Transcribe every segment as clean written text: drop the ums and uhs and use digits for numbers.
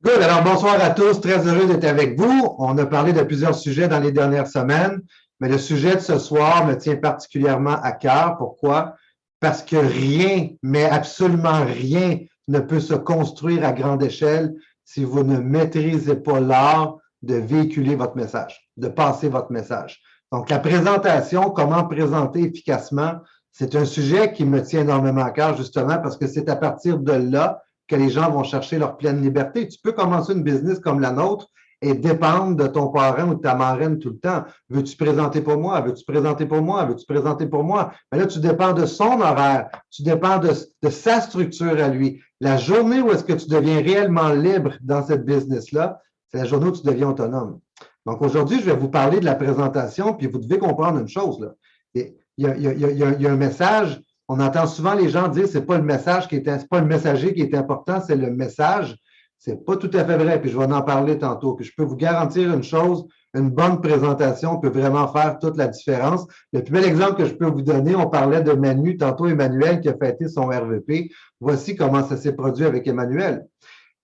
Good. Alors, bonsoir à tous. Très heureux d'être avec vous. On a parlé de plusieurs sujets dans les dernières semaines, mais le sujet de ce soir me tient particulièrement à cœur. Pourquoi? Parce que rien, mais absolument rien ne peut se construire à grande échelle si vous ne maîtrisez pas l'art de véhiculer votre message, de passer votre message. Donc, la présentation, comment présenter efficacement, c'est un sujet qui me tient énormément à cœur, justement, parce que c'est à partir de là que les gens vont chercher leur pleine liberté. Tu peux commencer une business comme la nôtre et dépendre de ton parrain ou de ta marraine tout le temps. Veux-tu présenter pour moi? Veux-tu présenter pour moi? Veux-tu présenter pour moi? Mais là, tu dépends de son horaire. Tu dépends de sa structure à lui. La journée où est-ce que tu deviens réellement libre dans cette business-là, c'est la journée où tu deviens autonome. Donc, aujourd'hui, je vais vous parler de la présentation, puis vous devez comprendre une chose, là. Il y a un message. On entend souvent les gens dire c'est pas le message qui est, c'est pas le messager qui est important, c'est le message. C'est pas tout à fait vrai, puis je vais en parler tantôt. Puis je peux vous garantir une chose, une bonne présentation peut vraiment faire toute la différence. Le plus bel exemple que je peux vous donner, on parlait de Manu, tantôt Emmanuel qui a fêté son RVP. Voici comment ça s'est produit avec Emmanuel.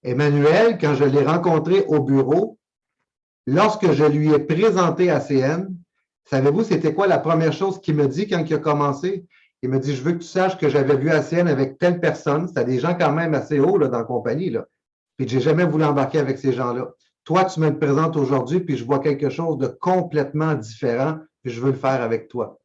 Emmanuel, quand je l'ai rencontré au bureau, lorsque je lui ai présenté ACN, savez-vous, c'était quoi la première chose qu'il me dit quand il a commencé? Il me dit, je veux que tu saches que j'avais vu ACN avec telle personne. C'était des gens quand même assez hauts là, dans la compagnie. Là. Puis j'ai jamais voulu embarquer avec ces gens-là. Toi, tu me le présentes aujourd'hui, puis je vois quelque chose de complètement différent, puis je veux le faire avec toi.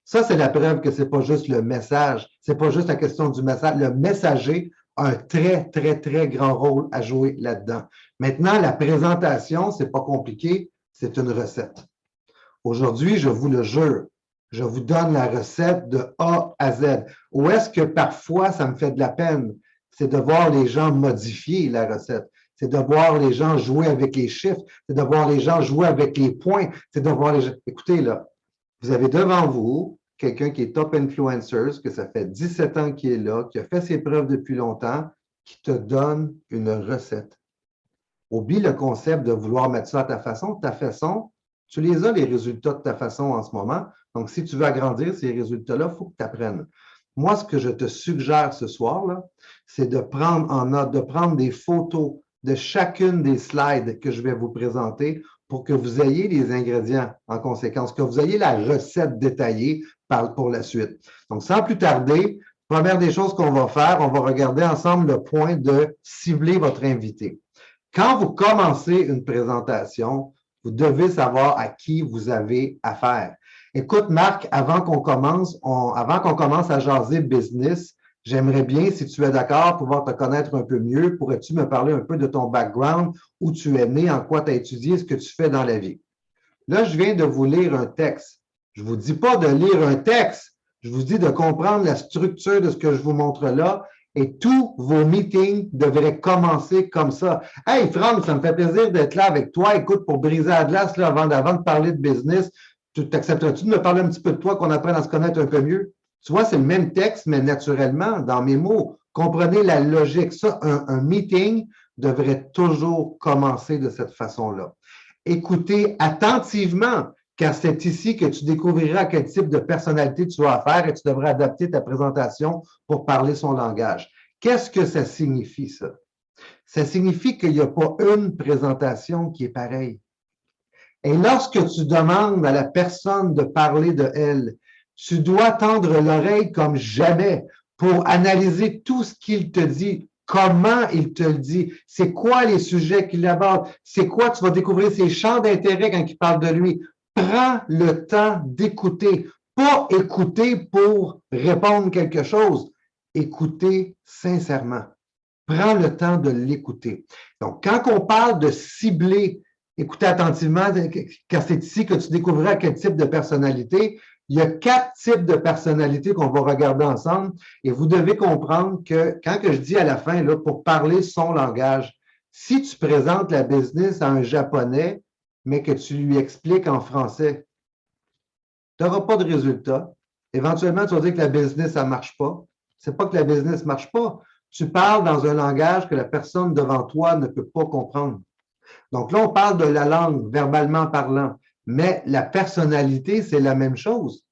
Ça, c'est la preuve que c'est pas juste le message, c'est pas juste la question du message. Le messager a un très, très, très grand rôle à jouer là-dedans. Maintenant, la présentation, c'est pas compliqué, c'est une recette. Aujourd'hui, je vous le jure, je vous donne la recette de A à Z. Où est-ce que parfois ça me fait de la peine? C'est de voir les gens modifier la recette. C'est de voir les gens jouer avec les chiffres. C'est de voir les gens jouer avec les points. C'est de voir les gens. Écoutez, là, vous avez devant vous quelqu'un qui est top influencer, que ça fait 17 ans qu'il est là, qui a fait ses preuves depuis longtemps, qui te donne une recette. Oublie le concept de vouloir mettre ça à ta façon. Ta façon, tu les as, les résultats de ta façon en ce moment. Donc, si tu veux agrandir ces résultats-là, il faut que tu apprennes. Moi, ce que je te suggère ce soir, là, c'est de prendre en note, de prendre des photos de chacune des slides que je vais vous présenter pour que vous ayez les ingrédients en conséquence, que vous ayez la recette détaillée pour la suite. Donc, sans plus tarder, première des choses qu'on va faire, on va regarder ensemble le point de cibler votre invité. Quand vous commencez une présentation, vous devez savoir à qui vous avez affaire. Écoute, Marc, avant qu'on commence à jaser business, j'aimerais bien, si tu es d'accord, pouvoir te connaître un peu mieux. Pourrais-tu me parler un peu de ton background, où tu es né, en quoi tu as étudié, ce que tu fais dans la vie? Là, je viens de vous lire un texte. Je ne vous dis pas de lire un texte. Je vous dis de comprendre la structure de ce que je vous montre là. Et tous vos meetings devraient commencer comme ça. Hey, Franck, ça me fait plaisir d'être là avec toi. Écoute, pour briser la glace, là, avant de parler de business, tu t'accepterais-tu de me parler un petit peu de toi, qu'on apprenne à se connaître un peu mieux? Tu vois, c'est le même texte, mais naturellement, dans mes mots. Comprenez la logique. Ça, un meeting devrait toujours commencer de cette façon-là. Écoutez attentivement, car c'est ici que tu découvriras quel type de personnalité tu as affaire et tu devras adapter ta présentation pour parler son langage. Qu'est-ce que ça signifie, ça? Ça signifie qu'il n'y a pas une présentation qui est pareille. Et lorsque tu demandes à la personne de parler de elle, tu dois tendre l'oreille comme jamais pour analyser tout ce qu'il te dit, comment il te le dit, c'est quoi les sujets qu'il aborde, c'est quoi, tu vas découvrir ses champs d'intérêt quand il parle de lui. Prends le temps d'écouter, pas écouter pour répondre quelque chose, écouter sincèrement. Prends le temps de l'écouter. Donc, quand on parle de cibler, écoutez attentivement, car c'est ici que tu découvriras quel type de personnalité. Il y a 4 types de personnalités qu'on va regarder ensemble et vous devez comprendre que quand que je dis à la fin, là, pour parler son langage, si tu présentes la business à un Japonais, mais que tu lui expliques en français, tu n'auras pas de résultat. Éventuellement, tu vas dire que la business, ça ne marche pas. Ce n'est pas que la business ne marche pas. Tu parles dans un langage que la personne devant toi ne peut pas comprendre. Donc là, on parle de la langue, verbalement parlant, mais la personnalité, c'est la même chose.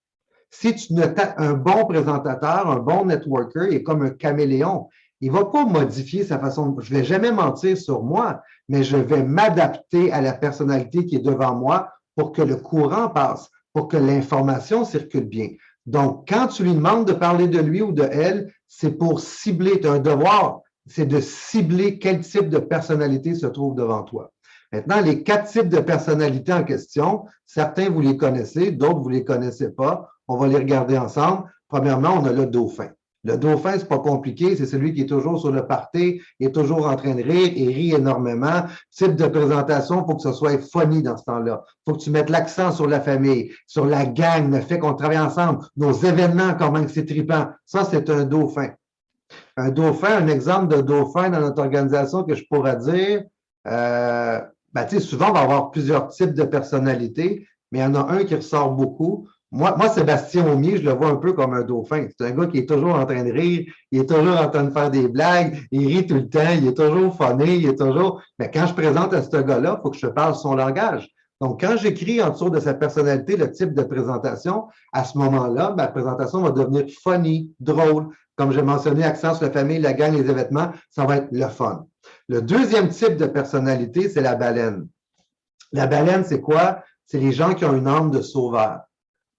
Si tu ne un bon présentateur, un bon networker, il est comme un caméléon. Il ne va pas modifier sa façon. Je ne vais jamais mentir sur moi, mais je vais m'adapter à la personnalité qui est devant moi pour que le courant passe, pour que l'information circule bien. Donc, quand tu lui demandes de parler de lui ou de elle, c'est pour cibler, tu as un devoir, c'est de cibler quel type de personnalité se trouve devant toi. Maintenant, les 4 types de personnalités en question, certains vous les connaissez, d'autres vous ne les connaissez pas. On va les regarder ensemble. Premièrement, on a le dauphin. Le dauphin, c'est pas compliqué, c'est celui qui est toujours sur le party, il est toujours en train de rire, il rit énormément. Type de présentation, il faut que ce soit funny dans ce temps-là. Il faut que tu mettes l'accent sur la famille, sur la gang, le fait qu'on travaille ensemble, nos événements, comment c'est trippant. Ça, c'est un dauphin. Un dauphin, un exemple de dauphin dans notre organisation que je pourrais dire, souvent, on va avoir plusieurs types de personnalités, mais il y en a un qui ressort beaucoup. Moi, Sébastien Aumier, je le vois un peu comme un dauphin. C'est un gars qui est toujours en train de rire, il est toujours en train de faire des blagues, il rit tout le temps, il est toujours funny, il est toujours. Mais quand je présente à ce gars-là, il faut que je parle son langage. Donc, quand j'écris en dessous de sa personnalité le type de présentation, à ce moment-là, ma présentation va devenir funny, drôle. Comme j'ai mentionné, accent sur la famille, la gang, les événements, ça va être le fun. Le deuxième type de personnalité, c'est la baleine. La baleine, c'est quoi? C'est les gens qui ont une âme de sauveur.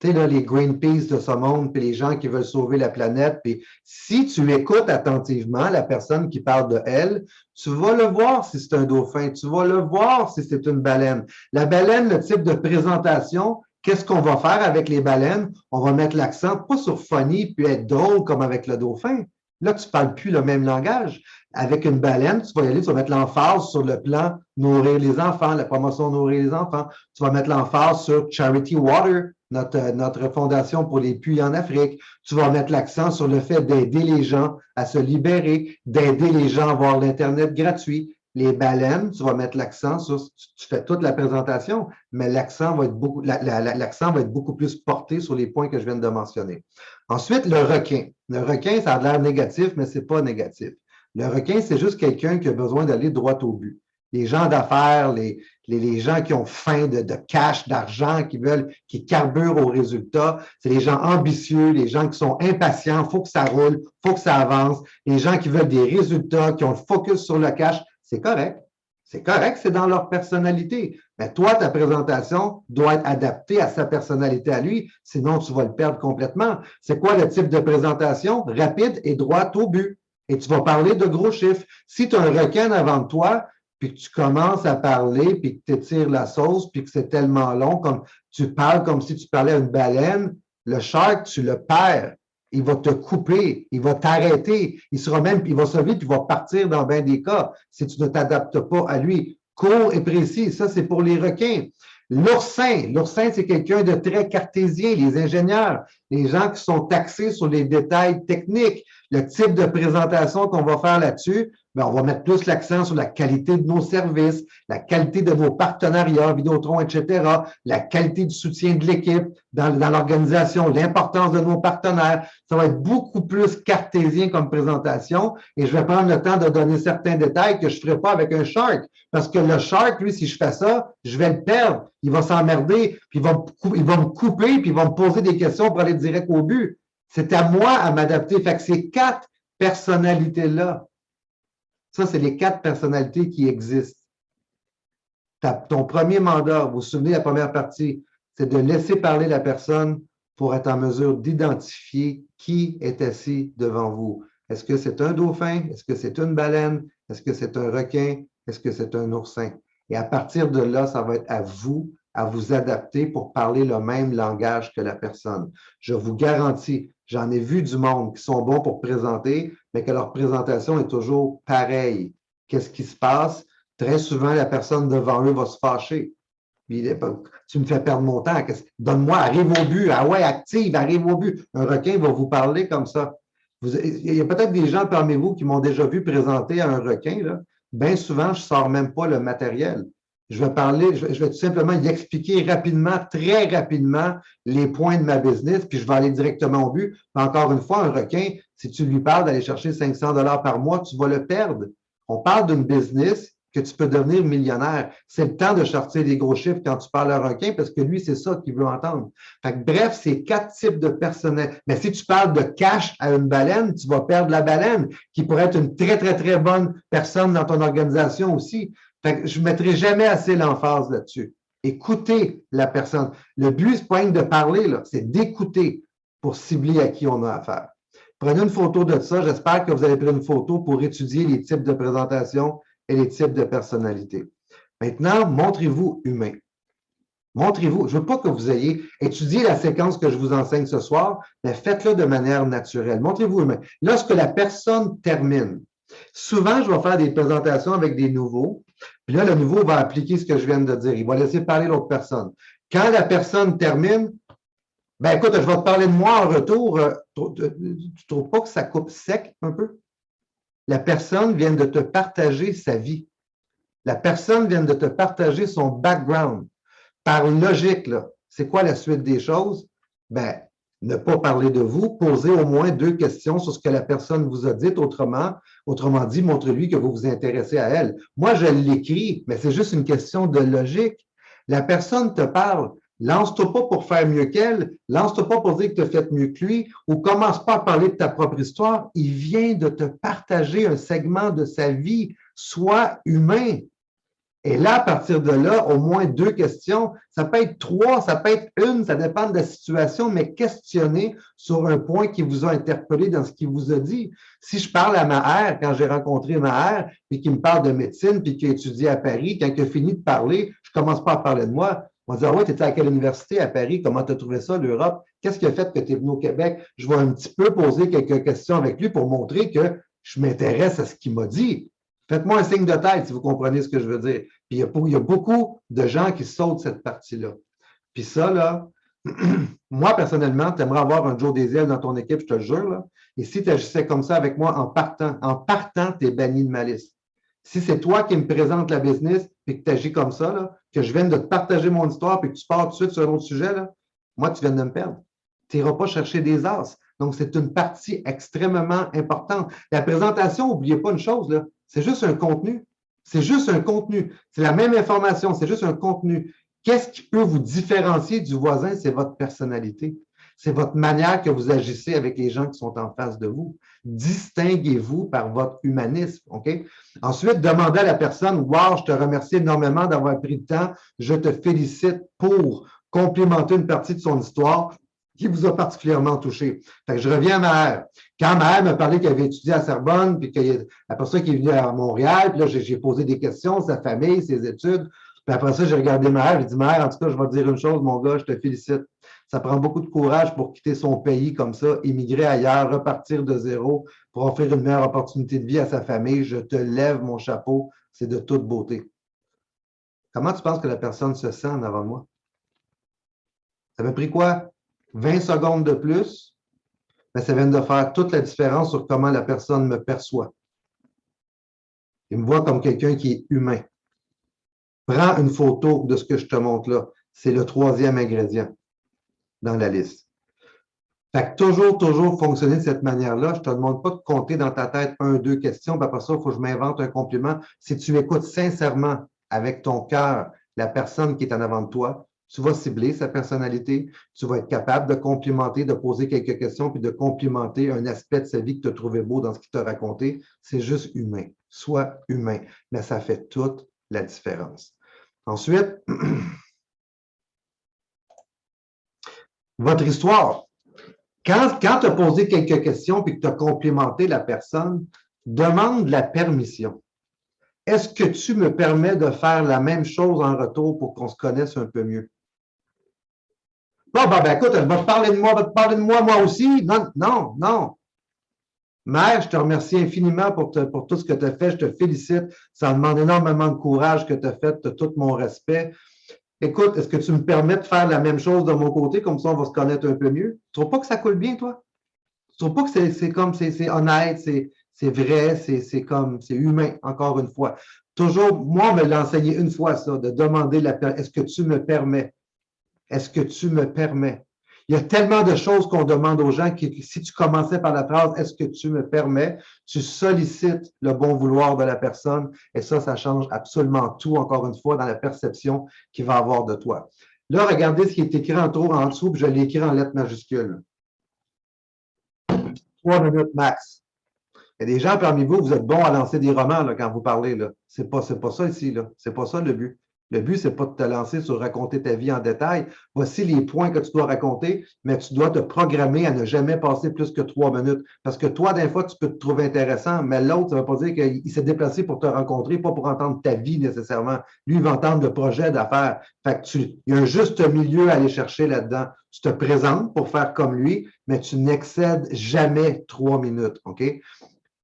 Tu sais, là, les Greenpeace de ce monde, puis les gens qui veulent sauver la planète. Puis si tu écoutes attentivement la personne qui parle de elle, tu vas le voir si c'est un dauphin, tu vas le voir si c'est une baleine. La baleine, le type de présentation, qu'est-ce qu'on va faire avec les baleines? On va mettre l'accent pas sur funny puis être drôle comme avec le dauphin. Là, tu ne parles plus le même langage. Avec une baleine, tu vas y aller, tu vas mettre l'emphase sur le plan nourrir les enfants, la promotion nourrir les enfants. Tu vas mettre l'emphase sur Charity Water, notre fondation pour les puits en Afrique. Tu vas mettre l'accent sur le fait d'aider les gens à se libérer, d'aider les gens à avoir l'Internet gratuit. Les baleines, tu vas mettre l'accent sur, tu fais toute la présentation, mais l'accent va être beaucoup plus porté sur les points que je viens de mentionner. Ensuite, le requin. Le requin, ça a l'air négatif, mais c'est pas négatif. Le requin, c'est juste quelqu'un qui a besoin d'aller droit au but. Les gens d'affaires, les gens qui ont faim de cash, d'argent, qui carburent au résultat, c'est les gens ambitieux, les gens qui sont impatients, il faut que ça roule, il faut que ça avance, les gens qui veulent des résultats, qui ont le focus sur le cash, c'est correct. C'est correct, c'est dans leur personnalité. Mais toi, ta présentation doit être adaptée à sa personnalité à lui, sinon tu vas le perdre complètement. C'est quoi le type de présentation? Rapide et droit au but. Et tu vas parler de gros chiffres. Si tu as un requin avant toi, puis que tu commences à parler, puis que tu étires la sauce, puis que c'est tellement long, comme tu parles comme si tu parlais à une baleine, le shark, tu le perds. Il va te couper, il va t'arrêter, il va se lever, puis il va partir dans bien des cas si tu ne t'adaptes pas à lui. Court et précis, ça c'est pour les requins. L'oursin, c'est quelqu'un de très cartésien, les ingénieurs, les gens qui sont taxés sur les détails techniques, le type de présentation qu'on va faire là-dessus, bien, on va mettre plus l'accent sur la qualité de nos services, la qualité de nos partenariats, Vidéotron, etc., la qualité du soutien de l'équipe dans l'organisation, l'importance de nos partenaires. Ça va être beaucoup plus cartésien comme présentation et je vais prendre le temps de donner certains détails que je ne ferai pas avec un shark. Parce que le shark, lui, si je fais ça, je vais le perdre. Il va s'emmerder, puis il va me couper, puis il va me poser des questions pour aller direct au but. C'est à moi à m'adapter. Fait que ces 4 personnalités-là, ça, c'est les 4 personnalités qui existent. Ton premier mandat, vous vous souvenez, la première partie, c'est de laisser parler la personne pour être en mesure d'identifier qui est assis devant vous. Est-ce que c'est un dauphin? Est-ce que c'est une baleine? Est-ce que c'est un requin? Est-ce que c'est un oursin? Et à partir de là, ça va être à vous adapter pour parler le même langage que la personne. Je vous garantis, j'en ai vu du monde qui sont bons pour présenter, mais que leur présentation est toujours pareille. Qu'est-ce qui se passe? Très souvent, la personne devant eux va se fâcher. Tu me fais perdre mon temps. Donne-moi, arrive au but. Ah ouais, active, arrive au but. Un requin va vous parler comme ça. Il y a peut-être des gens parmi vous qui m'ont déjà vu présenter à un requin. Là. Bien souvent, je ne sors même pas le matériel. Je vais tout simplement y expliquer rapidement, très rapidement, les points de ma business, puis je vais aller directement au but. Mais encore une fois, un requin, si tu lui parles d'aller chercher 500 $ par mois, tu vas le perdre. On parle d'une business que tu peux devenir millionnaire. C'est le temps de sortir des gros chiffres quand tu parles à un requin parce que lui, c'est ça qu'il veut entendre. Fait que, bref, c'est 4 types de personnels. Mais si tu parles de cash à une baleine, tu vas perdre la baleine, qui pourrait être une très, très, très bonne personne dans ton organisation aussi. Fait que je ne mettrai jamais assez l'emphase là-dessus. Écoutez la personne. Le but, ce n'est pas de parler, c'est d'écouter pour cibler à qui on a affaire. Prenez une photo de ça. J'espère que vous avez pris une photo pour étudier les types de présentation et les types de personnalités. Maintenant, montrez-vous humain. Montrez-vous. Je ne veux pas que vous ayez étudié la séquence que je vous enseigne ce soir, mais faites-le de manière naturelle. Montrez-vous humain. Lorsque la personne termine, souvent, je vais faire des présentations avec des nouveaux, puis là, le nouveau va appliquer ce que je viens de dire. Il va laisser parler l'autre personne. Quand la personne termine, ben écoute, je vais te parler de moi en retour. Tu ne trouves pas que ça coupe sec un peu? La personne vient de te partager sa vie. La personne vient de te partager son background. Par logique, c'est quoi la suite des choses? Ben, ne pas parler de vous, poser au moins 2 questions sur ce que la personne vous a dit. Autrement dit, montrez-lui que vous vous intéressez à elle. Moi, je l'écris, mais c'est juste une question de logique. La personne te parle. Lance-toi pas pour faire mieux qu'elle, lance-toi pas pour dire que tu as fait mieux que lui, ou commence pas à parler de ta propre histoire. Il vient de te partager un segment de sa vie. Sois humain. Et là, à partir de là, au moins 2 questions. Ça peut être 3, ça peut être 1, ça dépend de la situation, mais questionnez sur un point qui vous a interpellé dans ce qu'il vous a dit. Si je parle à Maher, quand j'ai rencontré Maher, puis qu'il me parle de médecine, puis qu'il a étudié à Paris, quand il a fini de parler, je ne commence pas à parler de moi. On va dire, ouais, tu étais à quelle université à Paris? Comment tu as trouvé ça, l'Europe? Qu'est-ce qui a fait que tu es venu au Québec? Je vais un petit peu poser quelques questions avec lui pour montrer que je m'intéresse à ce qu'il m'a dit. Faites-moi un signe de tête si vous comprenez ce que je veux dire. Puis il y a beaucoup de gens qui sautent cette partie-là. Puis ça, là, moi, personnellement, tu aimerais avoir un Joe Desiel dans ton équipe, je te le jure. Là. Et si tu agissais comme ça avec moi en partant, tu es banni de ma liste. Si c'est toi qui me présentes la business et que tu agis comme ça, là, que je viens de te partager mon histoire et que tu pars tout de suite sur un autre sujet, là, moi, tu viens de me perdre. Tu n'iras pas chercher des as. Donc, c'est une partie extrêmement importante. La présentation, n'oubliez pas une chose, là, c'est juste un contenu. C'est juste un contenu. C'est la même information, c'est juste un contenu. Qu'est-ce qui peut vous différencier du voisin? C'est votre personnalité. C'est votre manière que vous agissez avec les gens qui sont en face de vous. Distinguez-vous par votre humanisme. OK? Ensuite, demandez à la personne, wow, je te remercie énormément d'avoir pris le temps. Je te félicite pour complémenter une partie de son histoire qui vous a particulièrement touché. Fait que je reviens à Maher. Quand Maher m'a parlé qu'il avait étudié à Sorbonne, puis après ça, qu'il est venu à Montréal, puis là, j'ai posé des questions, sa famille, ses études. Puis après ça, j'ai regardé Maher, j'ai dit, Maher, en tout cas, je vais te dire une chose, mon gars, je te félicite. Ça prend beaucoup de courage pour quitter son pays comme ça, émigrer ailleurs, repartir de zéro pour offrir une meilleure opportunité de vie à sa famille. Je te lève mon chapeau, c'est de toute beauté. Comment tu penses que la personne se sent en avant de moi? Ça m'a pris quoi? 20 secondes de plus, mais ça vient de faire toute la différence sur comment la personne me perçoit. Il me voit comme quelqu'un qui est humain. Prends une photo de ce que je te montre là. C'est le 3e ingrédient dans la liste. Fait que toujours fonctionner de cette manière-là. Je ne te demande pas de compter dans ta tête 1, 2 questions, puis après ça, il faut que je m'invente un compliment. Si tu écoutes sincèrement avec ton cœur la personne qui est en avant de toi, tu vas cibler sa personnalité, tu vas être capable de complimenter, de poser quelques questions, puis de complimenter un aspect de sa vie que tu as trouvé beau dans ce qu'il t'a raconté. C'est juste humain. Sois humain. Mais ça fait toute la différence. Ensuite, votre histoire. Quand tu as posé quelques questions et que tu as complimenté la personne, demande la permission. Est-ce que tu me permets de faire la même chose en retour pour qu'on se connaisse un peu mieux? Bon, ben, écoute, je vais te parler de moi, moi aussi. Non. Mère, je te remercie infiniment pour tout ce que tu as fait. Je te félicite. Ça demande énormément de courage que tu as fait. Tu as tout mon respect. Écoute, est-ce que tu me permets de faire la même chose de mon côté, comme ça on va se connaître un peu mieux? Tu ne trouves pas que ça coule bien, toi? Tu ne trouves pas que c'est honnête, c'est vrai, c'est humain, encore une fois. Toujours, moi, on me l'a enseigné une fois, ça, de demander est-ce que tu me permets? Est-ce que tu me permets? Il y a tellement de choses qu'on demande aux gens que si tu commençais par la phrase « Est-ce que tu me permets ?» tu sollicites le bon vouloir de la personne et ça change absolument tout, encore une fois, dans la perception qu'il va avoir de toi. Là, regardez ce qui est écrit en dessous, puis je l'ai écrit en lettres majuscules. 3 minutes max. Il y a des gens parmi vous, vous êtes bons à lancer des romans là, quand vous parlez. C'est pas ça ici. C'est pas ça le but. Le but, c'est pas de te lancer sur raconter ta vie en détail. Voici les points que tu dois raconter, mais tu dois te programmer à ne jamais passer plus que 3 minutes. Parce que toi, des fois, tu peux te trouver intéressant, mais l'autre, ça ne veut pas dire qu'il s'est déplacé pour te rencontrer, pas pour entendre ta vie nécessairement. Lui, il va entendre le projet d'affaires. Fait que il y a un juste milieu à aller chercher là-dedans. Tu te présentes pour faire comme lui, mais tu n'excèdes jamais 3 minutes. OK?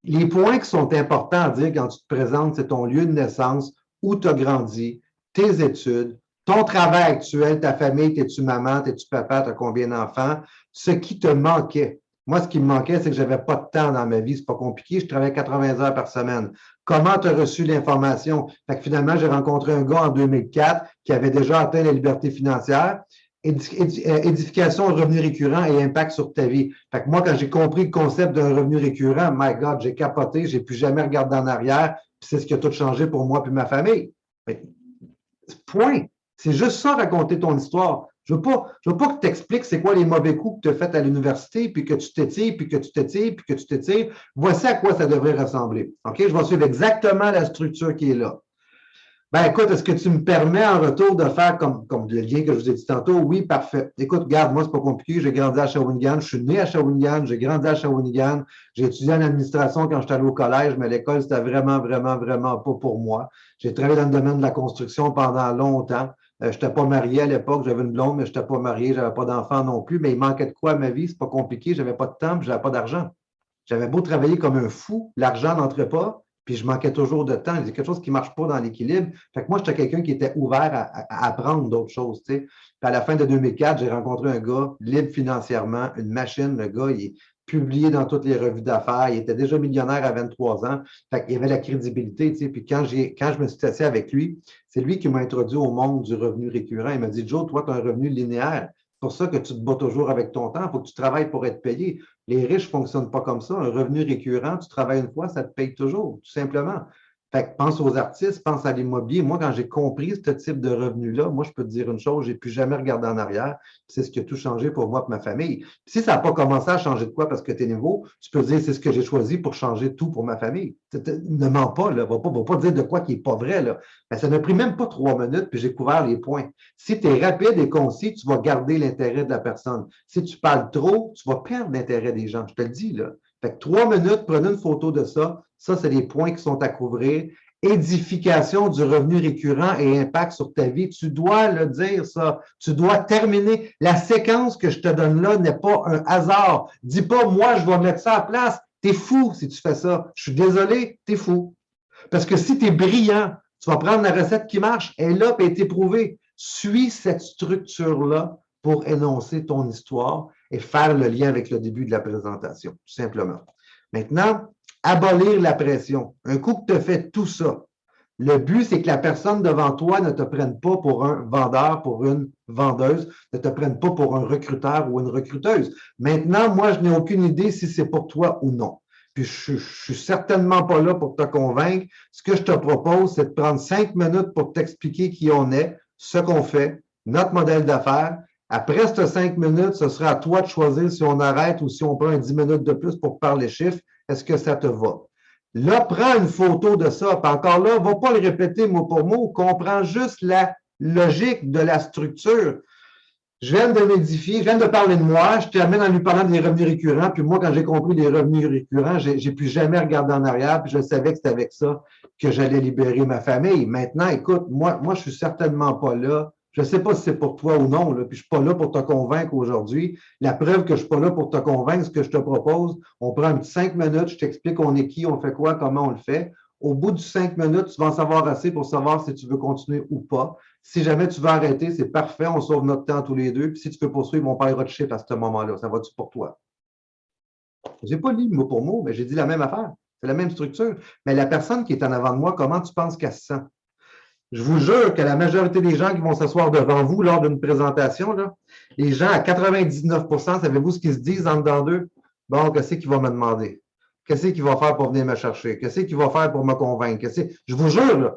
Les points qui sont importants à dire quand tu te présentes, c'est ton lieu de naissance, où tu as grandi, tes études, ton travail actuel, ta famille, t'es-tu maman, t'es-tu papa, t'as combien d'enfants, ce qui te manquait. Moi, ce qui me manquait, c'est que j'avais pas de temps dans ma vie. C'est pas compliqué. Je travaillais 80 heures par semaine. Comment tu as reçu l'information? Fait que finalement, j'ai rencontré un gars en 2004 qui avait déjà atteint la liberté financière. Édification, revenu récurrent et impact sur ta vie. Fait que moi, quand j'ai compris le concept d'un revenu récurrent, my God, j'ai capoté, j'ai plus jamais regardé en arrière, puis c'est ce qui a tout changé pour moi et ma famille. Mais, point. C'est juste ça, raconter ton histoire. Je veux pas que tu expliques c'est quoi les mauvais coups que tu as faits à l'université, puis que tu t'étires, puis que tu t'étires, puis que tu t'étires. Voici à quoi ça devrait ressembler. OK? Je vais suivre exactement la structure qui est là. Ben, écoute, est-ce que tu me permets en retour de faire comme le lien que je vous ai dit tantôt? Oui, parfait. Écoute, regarde, moi, c'est pas compliqué. J'ai grandi à Shawinigan. Je suis né à Shawinigan. J'ai grandi à Shawinigan. J'ai étudié en administration quand j'étais allé au collège, mais l'école, c'était vraiment, vraiment, vraiment pas pour moi. J'ai travaillé dans le domaine de la construction pendant longtemps. Je n'étais pas marié à l'époque. J'avais une blonde, mais je n'étais pas marié. Je n'avais pas d'enfant non plus. Mais il manquait de quoi à ma vie? C'est pas compliqué. J'avais pas de temps, je n'avais pas d'argent. J'avais beau travailler comme un fou, l'argent n'entrait pas, puis je manquais toujours de temps. Il y a quelque chose qui ne marche pas dans l'équilibre. Fait que moi, j'étais quelqu'un qui était ouvert à apprendre d'autres choses. Tu sais. Puis à la fin de 2004, j'ai rencontré un gars libre financièrement, une machine. Le gars, il est publié dans toutes les revues d'affaires. Il était déjà millionnaire à 23 ans. Fait qu'il avait la crédibilité. Tu sais. Puis quand je me suis assis avec lui, c'est lui qui m'a introduit au monde du revenu récurrent. Il m'a dit, Joe, toi, tu as un revenu linéaire. C'est pour ça que tu te bats toujours avec ton temps. Il faut que tu travailles pour être payé. Les riches ne fonctionnent pas comme ça. Un revenu récurrent, tu travailles une fois, ça te paye toujours, tout simplement. Fait que pense aux artistes, pense à l'immobilier. Moi, quand j'ai compris ce type de revenu-là, moi, je peux te dire une chose, j'ai plus jamais regardé en arrière. C'est ce qui a tout changé pour moi et ma famille. Puis si ça n'a pas commencé à changer de quoi parce que tu es nouveau, tu peux dire c'est ce que j'ai choisi pour changer tout pour ma famille. Ne mens pas, là. Va pas dire de quoi qui n'est pas vrai, là. Mais ça n'a pris même pas 3 minutes, puis j'ai couvert les points. Si tu es rapide et concis, tu vas garder l'intérêt de la personne. Si tu parles trop, tu vas perdre l'intérêt des gens. Je te le dis, là. Fait que 3 minutes, prenez une photo de ça. Ça, c'est les points qui sont à couvrir. Édification du revenu récurrent et impact sur ta vie. Tu dois le dire, ça. Tu dois terminer. La séquence que je te donne là n'est pas un hasard. Dis pas, moi, je vais mettre ça à place. T'es fou si tu fais ça. Je suis désolé, t'es fou. Parce que si tu es brillant, tu vas prendre la recette qui marche. Elle est là, puis elle est éprouvée. Suis cette structure-là pour énoncer ton histoire et faire le lien avec le début de la présentation, tout simplement. Maintenant, abolir la pression. Un coup que tu as fait tout ça, le but, c'est que la personne devant toi ne te prenne pas pour un vendeur, pour une vendeuse, ne te prenne pas pour un recruteur ou une recruteuse. Maintenant, moi, je n'ai aucune idée si c'est pour toi ou non. Puis je ne suis certainement pas là pour te convaincre. Ce que je te propose, c'est de prendre 5 minutes pour t'expliquer qui on est, ce qu'on fait, notre modèle d'affaires. Après ces 5 minutes, ce sera à toi de choisir si on arrête ou si on prend 10 minutes de plus pour parler chiffres. Est-ce que ça te va? Là, prends une photo de ça. Puis encore là, ne va pas le répéter mot pour mot. Comprends juste la logique de la structure. Je viens de m'édifier, je viens de parler de moi, je termine en lui parlant des revenus récurrents, puis moi, quand j'ai compris les revenus récurrents, j'ai plus jamais regardé en arrière, puis je savais que c'était avec ça que j'allais libérer ma famille. Maintenant, écoute, moi, je suis certainement pas là. Je ne sais pas si c'est pour toi ou non, là, puis je suis pas là pour te convaincre aujourd'hui. La preuve que je suis pas là pour te convaincre, ce que je te propose, on prend un petit 5 minutes, je t'explique on est qui, on fait quoi, comment on le fait. Au bout de 5 minutes, tu vas en savoir assez pour savoir si tu veux continuer ou pas. Si jamais tu veux arrêter, c'est parfait, on sauve notre temps tous les deux. Puis si tu veux poursuivre, on parlera de chiffres à ce moment-là. Ça va-tu pour toi? Je n'ai pas lu mot pour mot, mais j'ai dit la même affaire. C'est la même structure. Mais la personne qui est en avant de moi, comment tu penses qu'elle se sent? Je vous jure que la majorité des gens qui vont s'asseoir devant vous lors d'une présentation, là, les gens à 99%, savez-vous ce qu'ils se disent en dedans d'eux? Bon, qu'est-ce qu'il va me demander? Qu'est-ce qu'il va faire pour venir me chercher? Qu'est-ce qu'il va faire pour me convaincre? Je vous jure, là,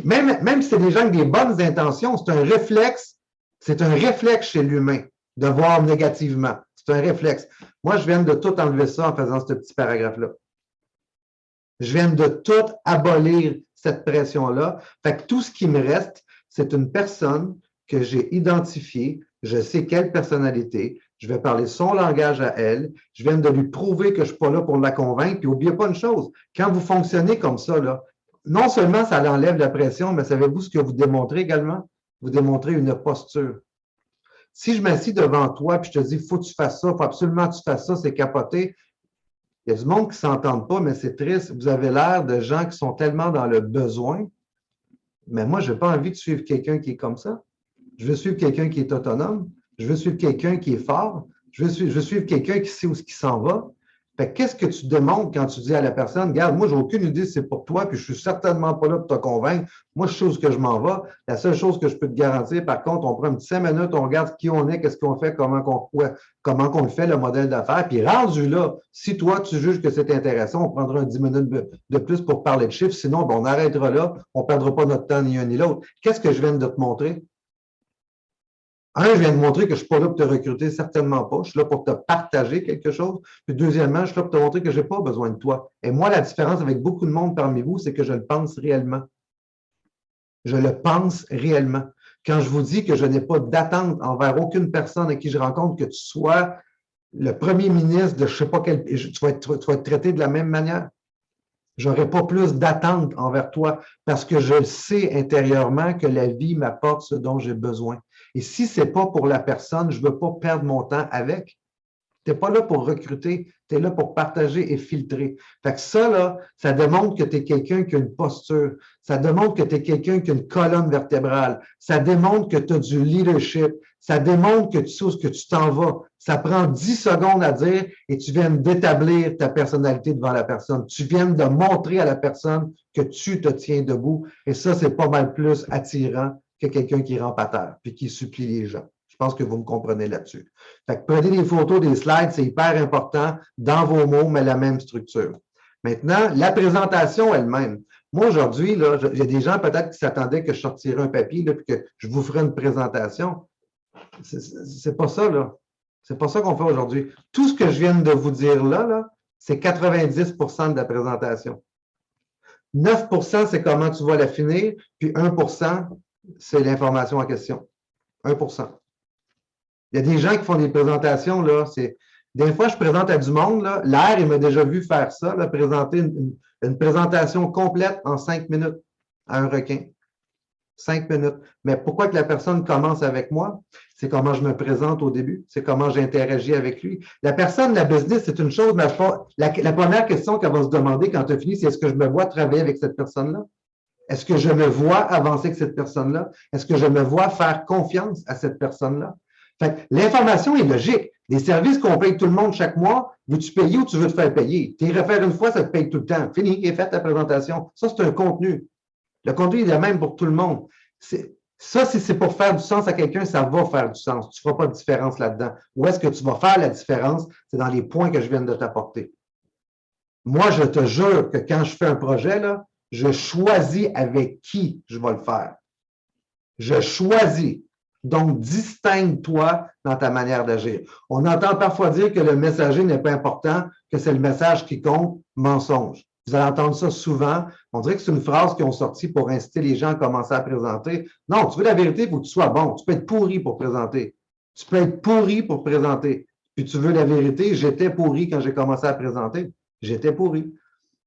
même si c'est des gens avec des bonnes intentions, c'est un réflexe chez l'humain de voir négativement. C'est un réflexe. Moi, je viens de tout enlever ça en faisant ce petit paragraphe-là. Je viens de tout abolir cette pression-là. Fait que tout ce qui me reste, c'est une personne que j'ai identifiée. Je sais quelle personnalité. Je vais parler son langage à elle. Je viens de lui prouver que je ne suis pas là pour la convaincre. Puis n'oubliez pas une chose, quand vous fonctionnez comme ça, là, non seulement ça enlève la pression, mais savez-vous ce que vous démontrez également? Vous démontrez une posture. Si je m'assis devant toi et je te dis, il faut que tu fasses ça, il faut absolument que tu fasses ça, c'est capoté. Il y a du monde qui ne s'entende pas, mais c'est triste. Vous avez l'air de gens qui sont tellement dans le besoin. Mais moi, je n'ai pas envie de suivre quelqu'un qui est comme ça. Je veux suivre quelqu'un qui est autonome. Je veux suivre quelqu'un qui est fort. Je veux suivre quelqu'un qui sait où il s'en va. Fait qu'est-ce que tu démontres quand tu dis à la personne, regarde, moi, j'ai aucune idée si c'est pour toi, puis je suis certainement pas là pour te convaincre. Moi, je sais où que je m'en vais. La seule chose que je peux te garantir, par contre, on prend un petit 5 minutes, on regarde qui on est, qu'est-ce qu'on fait, comment qu'on le fait, le modèle d'affaires. Puis rendu là, si toi, tu juges que c'est intéressant, on prendra un 10 minutes de plus pour parler de chiffres. Sinon, on arrêtera là. On ne perdra pas notre temps ni un ni l'autre. Qu'est-ce que je viens de te montrer? Un, je viens de montrer que je ne suis pas là pour te recruter, certainement pas. Je suis là pour te partager quelque chose. Puis deuxièmement, je suis là pour te montrer que je n'ai pas besoin de toi. Et moi, la différence avec beaucoup de monde parmi vous, c'est que je le pense réellement. Je le pense réellement. Quand je vous dis que je n'ai pas d'attente envers aucune personne avec qui je rencontre, que tu sois le premier ministre de je ne sais pas quel pays, tu vas être traité de la même manière. Je n'aurai pas plus d'attente envers toi parce que je sais intérieurement que la vie m'apporte ce dont j'ai besoin. Et si ce n'est pas pour la personne, je ne veux pas perdre mon temps avec. Tu n'es pas là pour recruter, tu es là pour partager et filtrer. Fait que ça, là, ça démontre que tu es quelqu'un qui a une posture. Ça démontre que tu es quelqu'un qui a une colonne vertébrale. Ça démontre que tu as du leadership. Ça démontre que tu sais où que tu t'en vas. Ça prend 10 secondes à dire et tu viens d'établir ta personnalité devant la personne. Tu viens de montrer à la personne que tu te tiens debout. Et ça, c'est pas mal plus attirant que quelqu'un qui rampe à terre puis qui supplie les gens. Je pense que vous me comprenez là-dessus. Fait que prenez des photos, des slides, c'est hyper important dans vos mots, mais la même structure. Maintenant, la présentation elle-même. Moi, aujourd'hui, il y a des gens peut-être qui s'attendaient que je sortirais un papier et que je vous ferais une présentation. C'est pas ça, là. C'est pas ça qu'on fait aujourd'hui. Tout ce que je viens de vous dire là c'est 90% de la présentation. 9%, c'est comment tu vas la finir, puis 1%, c'est l'information en question. 1%. Il y a des gens qui font des présentations, là, des fois, je présente à du monde, là, l'air, il m'a déjà vu faire ça, là, présenter une présentation complète en 5 minutes à un requin. 5 minutes. Mais pourquoi que la personne commence avec moi? C'est comment je me présente au début, c'est comment j'interagis avec lui. La personne, la business, c'est une chose, mais la première question qu'elle va se demander quand tu as fini, c'est est-ce que je me vois travailler avec cette personne-là? Est-ce que je me vois avancer avec cette personne-là? Est-ce que je me vois faire confiance à cette personne-là? L'information est logique. Les services qu'on paye tout le monde chaque mois, veux-tu payer ou tu veux te faire payer? Tu irais faire une fois, ça te paye tout le temps. Fini, et fait ta présentation. Ça, c'est un contenu. Le contenu est le même pour tout le monde. Ça, si c'est pour faire du sens à quelqu'un, ça va faire du sens. Tu ne feras pas de différence là-dedans. Où est-ce que tu vas faire la différence? C'est dans les points que je viens de t'apporter. Moi, je te jure que quand je fais un projet, là, je choisis avec qui je vais le faire. Je choisis. Donc, distingue-toi dans ta manière d'agir. On entend parfois dire que le messager n'est pas important, que c'est le message qui compte, mensonge. Vous allez entendre ça souvent. On dirait que c'est une phrase qu'ils ont sortie pour inciter les gens à commencer à présenter. Non, tu veux la vérité, il faut que tu sois bon. Tu peux être pourri pour présenter. Tu peux être pourri pour présenter. Puis tu veux la vérité, j'étais pourri quand j'ai commencé à présenter. J'étais pourri.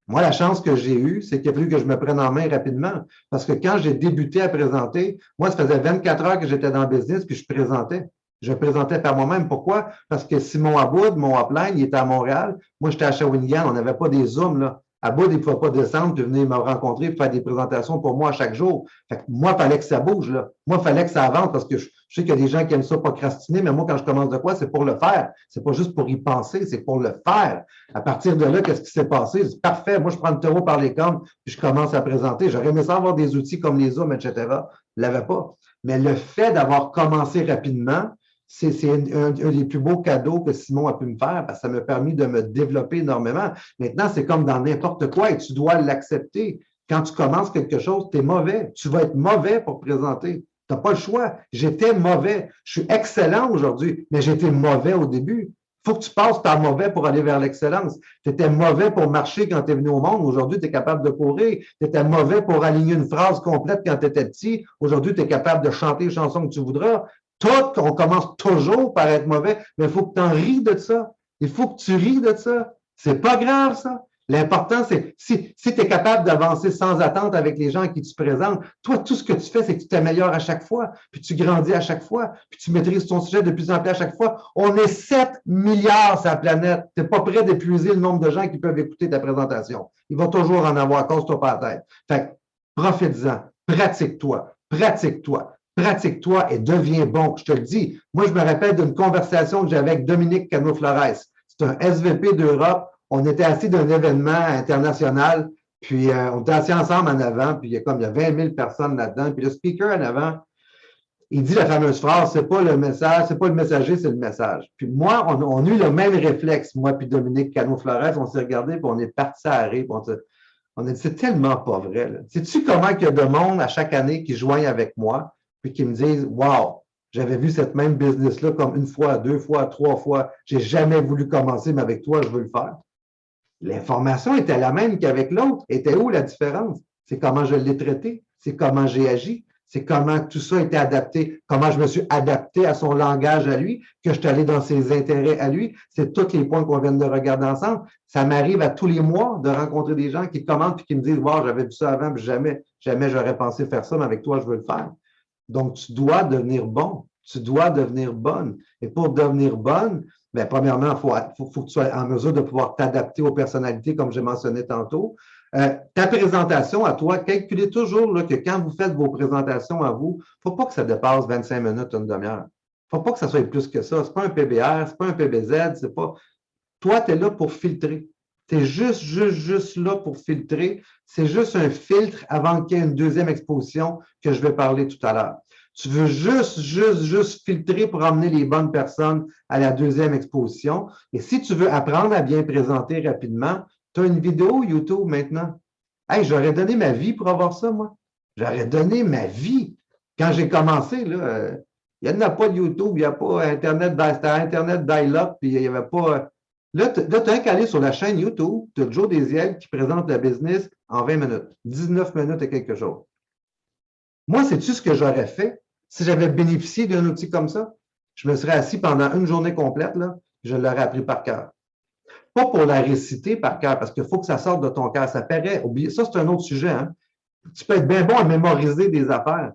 Moi, la chance que j'ai eue, c'est qu'il a fallu que je me prenne en main rapidement. Parce que quand j'ai débuté à présenter, moi, ça faisait 24 heures que j'étais dans le business, puis je présentais. Je présentais par moi-même. Pourquoi? Parce que Simon Aboud, mon upline, il était à Montréal. Moi, j'étais à Shawinigan. On n'avait pas des Zooms, là. À bout, il ne pouvait pas descendre puis venir me rencontrer et faire des présentations pour moi chaque jour. Fait que moi, il fallait que ça bouge, là. Moi, il fallait que ça avance parce que je sais qu'il y a des gens qui aiment ça procrastiner, mais moi, quand je commence de quoi, c'est pour le faire. C'est pas juste pour y penser, c'est pour le faire. À partir de là, qu'est-ce qui s'est passé? C'est parfait. Moi, je prends le taureau par les cornes puis je commence à présenter. J'aurais aimé ça avoir des outils comme les Zooms, etc. Je l'avais pas. Mais le fait d'avoir commencé rapidement, c'est un des plus beaux cadeaux que Simon a pu me faire parce que ça m'a permis de me développer énormément. Maintenant, c'est comme dans n'importe quoi et tu dois l'accepter. Quand tu commences quelque chose, tu es mauvais. Tu vas être mauvais pour présenter. Tu n'as pas le choix. J'étais mauvais. Je suis excellent aujourd'hui, mais j'étais mauvais au début. Il faut que tu passes par mauvais pour aller vers l'excellence. Tu étais mauvais pour marcher quand tu es venu au monde. Aujourd'hui, tu es capable de courir. Tu étais mauvais pour aligner une phrase complète quand tu étais petit. Aujourd'hui, tu es capable de chanter les chansons que tu voudras. Tout, on commence toujours par être mauvais, mais il faut que tu en ris de ça. Il faut que tu ris de ça. C'est pas grave, ça. L'important, c'est si tu es capable d'avancer sans attente avec les gens à qui tu présentes, toi, tout ce que tu fais, c'est que tu t'améliores à chaque fois, puis tu grandis à chaque fois, puis tu maîtrises ton sujet de plus en plus à chaque fois. On est 7 milliards sur la planète. Tu n'es pas prêt d'épuiser le nombre de gens qui peuvent écouter ta présentation. Il va toujours en avoir, cause-toi pas la tête. Fait que profite-en, pratique-toi, pratique-toi. Pratique-toi et deviens bon. Je te le dis. Moi, je me rappelle d'une conversation que j'avais avec Dominique Cano-Flores. C'est un SVP d'Europe. On était assis d'un événement international, puis on était assis ensemble en avant, puis il y a 20 000 personnes là-dedans. Puis le speaker en avant, il dit la fameuse phrase, c'est pas le message, c'est pas le messager, c'est le message. Puis moi, on a eu le même réflexe, moi puis Dominique Cano-Flores, on s'est regardé, puis on est parti à rire, puis on a dit, c'est tellement pas vrai. Là. Sais-tu comment il y a de monde à chaque année qui joignent avec moi, puis qui me disent, wow, j'avais vu cette même business-là comme une fois, deux fois, trois fois, j'ai jamais voulu commencer, mais avec toi, je veux le faire. L'information était la même qu'avec l'autre. Était où la différence? C'est comment je l'ai traité, c'est comment j'ai agi, c'est comment tout ça a été adapté, comment je me suis adapté à son langage à lui, que je suis allé dans ses intérêts à lui. C'est tous les points qu'on vient de regarder ensemble. Ça m'arrive à tous les mois de rencontrer des gens qui commentent et qui me disent, wow, j'avais vu ça avant, puis jamais j'aurais pensé faire ça, mais avec toi, je veux le faire. Donc, tu dois devenir bon. Tu dois devenir bonne. Et pour devenir bonne, bien, premièrement, il faut que tu sois en mesure de pouvoir t'adapter aux personnalités, comme j'ai mentionné tantôt. Ta présentation à toi, calculez toujours là, que quand vous faites vos présentations à vous, il ne faut pas que ça dépasse 25 minutes, une demi-heure. Il ne faut pas que ça soit plus que ça. Ce n'est pas un PBR, ce n'est pas un PBZ, c'est pas. Toi, tu es là pour filtrer. Tu es juste là pour filtrer. C'est juste un filtre avant qu'il y ait une deuxième exposition que je vais parler tout à l'heure. Tu veux juste filtrer pour emmener les bonnes personnes à la deuxième exposition. Et si tu veux apprendre à bien présenter rapidement, tu as une vidéo YouTube maintenant. Hey, j'aurais donné ma vie pour avoir ça, moi. J'aurais donné ma vie. Quand j'ai commencé, là, il n'y en a pas de YouTube, il n'y a pas Internet, c'était Internet dial-up, puis il n'y avait pas. Là, tu as qu'à aller sur la chaîne YouTube, tu as Joe Desiel qui présente le business en 20 minutes, 19 minutes et quelque chose. Moi, sais-tu ce que j'aurais fait si j'avais bénéficié d'un outil comme ça? Je me serais assis pendant une journée complète, là, je l'aurais appris par cœur. Pas pour la réciter par cœur, parce qu'il faut que ça sorte de ton cœur. Ça paraît, ça, c'est un autre sujet. Hein? Tu peux être bien bon à mémoriser des affaires,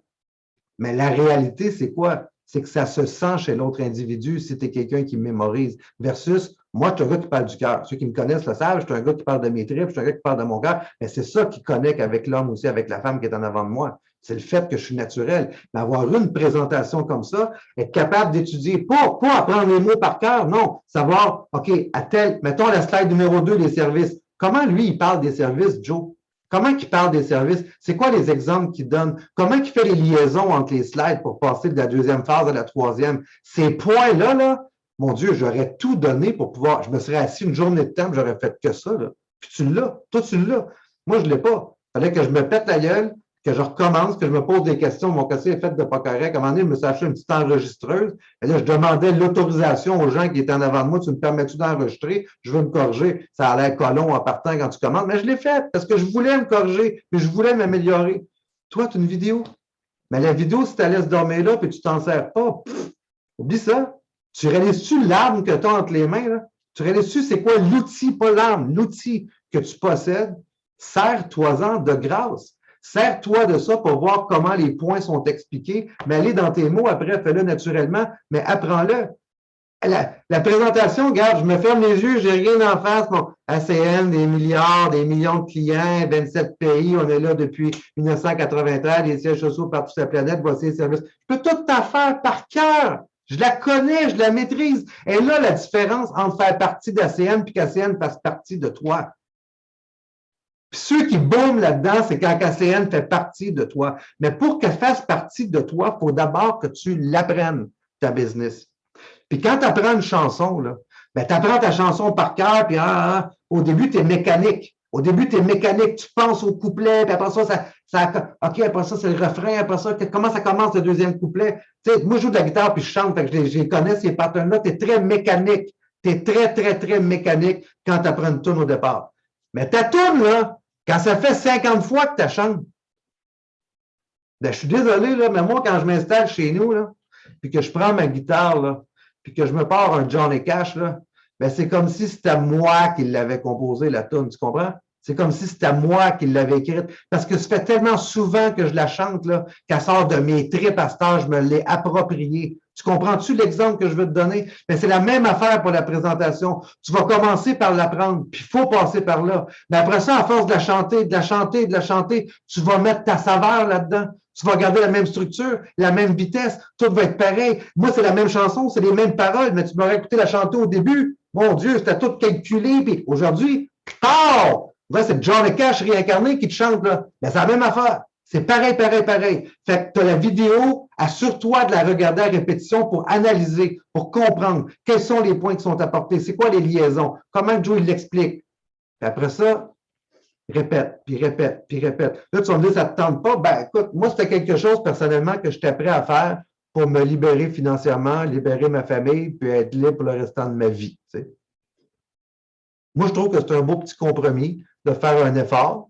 mais la réalité, c'est quoi? C'est que ça se sent chez l'autre individu si tu es quelqu'un qui mémorise. Versus, moi, je suis un gars qui parle du cœur. Ceux qui me connaissent le savent, je suis un gars qui parle de mes tripes, je suis un gars qui parle de mon cœur. Mais c'est ça qui connecte avec l'homme aussi, avec la femme qui est en avant de moi. C'est le fait que je suis naturel. Mais avoir une présentation comme ça, être capable d'étudier, pas apprendre les mots par cœur, non. Savoir, OK, mettons la slide numéro 2 des services. Comment lui, il parle des services, Joe? Comment il parle des services? C'est quoi les exemples qu'il donne? Comment il fait les liaisons entre les slides pour passer de la deuxième phase à la troisième? Ces points-là, là, mon Dieu, j'aurais tout donné pour pouvoir. Je me serais assis une journée de temps, j'aurais fait que ça. Là. Puis tu l'as. Toi, tu l'as. Moi, je ne l'ai pas. Il fallait que je me pète la gueule, que je recommence, que je me pose des questions. Mon cassé est fait de pas correct. À un moment donné, je me suis acheté une petite enregistreuse. Et là, je demandais l'autorisation aux gens qui étaient en avant de moi. Tu me permets-tu d'enregistrer? Je veux me corriger. Ça a l'air colon en partant quand tu commandes. Mais je l'ai fait parce que je voulais me corriger puis je voulais m'améliorer. Toi, tu as une vidéo. Mais la vidéo, si tu la laisses dormir là puis tu t'en sers pas, oublie ça. Tu réalises-tu l'arme que tu as entre les mains? Là? Tu réalises-tu c'est quoi l'outil, pas l'arme, l'outil que tu possèdes? Sers-toi-en de grâce. Sers-toi de ça pour voir comment les points sont expliqués, mais allez dans tes mots après, fais-le naturellement, mais apprends-le. la présentation, regarde, je me ferme les yeux, j'ai rien en face. Mon ACN, des milliards, des millions de clients, 27 pays, on est là depuis 1993, les sièges sociaux partout sur la planète, voici les services. Je peux tout t'en faire par cœur. Je la connais, je la maîtrise. Et là, la différence entre faire partie d'ACN et qu'ACN fasse partie de toi. Puis ceux qui booment là-dedans, c'est quand ACN fait partie de toi. Mais pour qu'elle fasse partie de toi, il faut d'abord que tu l'apprennes, ta business. Puis quand tu apprends une chanson, là, ben, tu apprends ta chanson par cœur, puis au début, tu es mécanique. Au début, tu es mécanique, tu penses au couplet, puis après ça, OK, après ça, c'est le refrain, après ça, comment ça commence le deuxième couplet? Tu sais, moi, je joue de la guitare, puis je chante, fait que je les connais, ces patterns-là, tu es très mécanique. Tu es très, très, très mécanique quand tu apprends une tune au départ. Mais ta tune, là, quand ça fait 50 fois que tu chantes, ben, je suis désolé, là, mais moi, quand je m'installe chez nous, là, puis que je prends ma guitare, là, puis que je me pars un Johnny Cash, là, ben c'est comme si c'était moi qui l'avais composé, la tune, tu comprends? C'est comme si c'était moi qui l'avais écrite. Parce que ça fait tellement souvent que je la chante, là, qu'elle sort de mes tripes à cette heure, je me l'ai appropriée. Tu comprends-tu l'exemple que je veux te donner? Mais c'est la même affaire pour la présentation. Tu vas commencer par l'apprendre, puis il faut passer par là. Mais après ça, à force de la chanter, de la chanter, de la chanter, tu vas mettre ta saveur là-dedans. Tu vas garder la même structure, la même vitesse, tout va être pareil. Moi, c'est la même chanson, c'est les mêmes paroles, mais tu m'aurais écouté la chanter au début. Mon Dieu, c'était tout calculé, puis aujourd'hui, oh! Ouais, c'est Johnny Cash réincarné qui te chante, là. Mais c'est la même affaire. C'est pareil, pareil, pareil. Fait que tu as la vidéo, assure-toi de la regarder à répétition pour analyser, pour comprendre quels sont les points qui sont apportés, c'est quoi les liaisons, comment Joe l'explique. Puis après ça, répète, puis répète, puis répète. Là, tu vas me dire, ça ne te tente pas. Ben, écoute, moi, c'était quelque chose personnellement que j'étais prêt à faire pour me libérer financièrement, libérer ma famille, puis être libre pour le restant de ma vie. Tu sais. Moi, je trouve que c'est un beau petit compromis de faire un effort,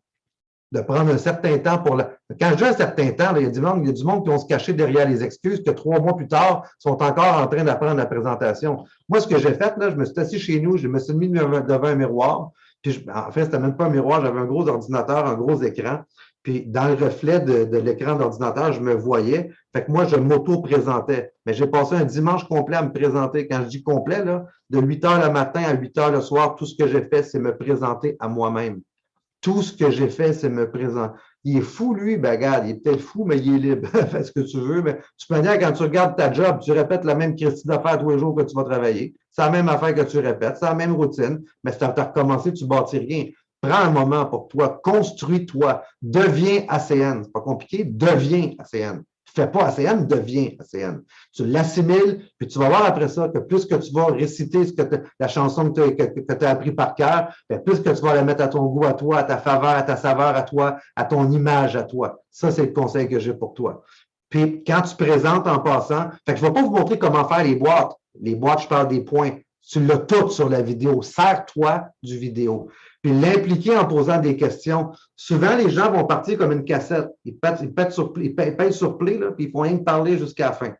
de prendre un certain temps pour la... Quand je dis un certain temps, là, il y a du monde qui vont se cacher derrière les excuses, que 3 mois plus tard, sont encore en train d'apprendre la présentation. Moi, ce que j'ai fait, là, je me suis assis chez nous, je me suis mis devant un miroir, puis en fait, c'était même pas un miroir, j'avais un gros ordinateur, un gros écran, puis dans le reflet de l'écran d'ordinateur, je me voyais. Fait que moi, je m'auto-présentais. Mais j'ai passé un dimanche complet à me présenter. Quand je dis complet, là, de 8 heures le matin à 8 heures le soir, tout ce que j'ai fait, c'est me présenter à moi-même. Tout ce que j'ai fait, c'est me présenter. Il est fou, lui, ben regarde, il est peut-être fou, mais il est libre. Fais ce que tu veux. Mais tu peux dire, quand tu regardes ta job, tu répètes la même Christie d'affaires tous les jours que tu vas travailler. C'est la même affaire que tu répètes, c'est la même routine, mais si tu as recommencé, tu ne bâtis rien. Prends un moment pour toi, construis-toi, deviens ACN. C'est pas compliqué, deviens ACN. Fais pas ACN, deviens ACN. Tu l'assimiles, puis tu vas voir après ça que plus que tu vas réciter la chanson que tu as appris par cœur, plus que tu vas la mettre à ton goût, à toi, à ta faveur, à ta saveur, à toi, à ton image, à toi. Ça, c'est le conseil que j'ai pour toi. Puis quand tu présentes en passant, fait que je ne vais pas vous montrer comment faire les boîtes. Les boîtes, je parle des points. Tu l'as tout sur la vidéo. Sers-toi du vidéo. Puis l'impliquer en posant des questions. Souvent, les gens vont partir comme une cassette. Ils pètent sur play, là, puis ils font rien que parler jusqu'à la fin.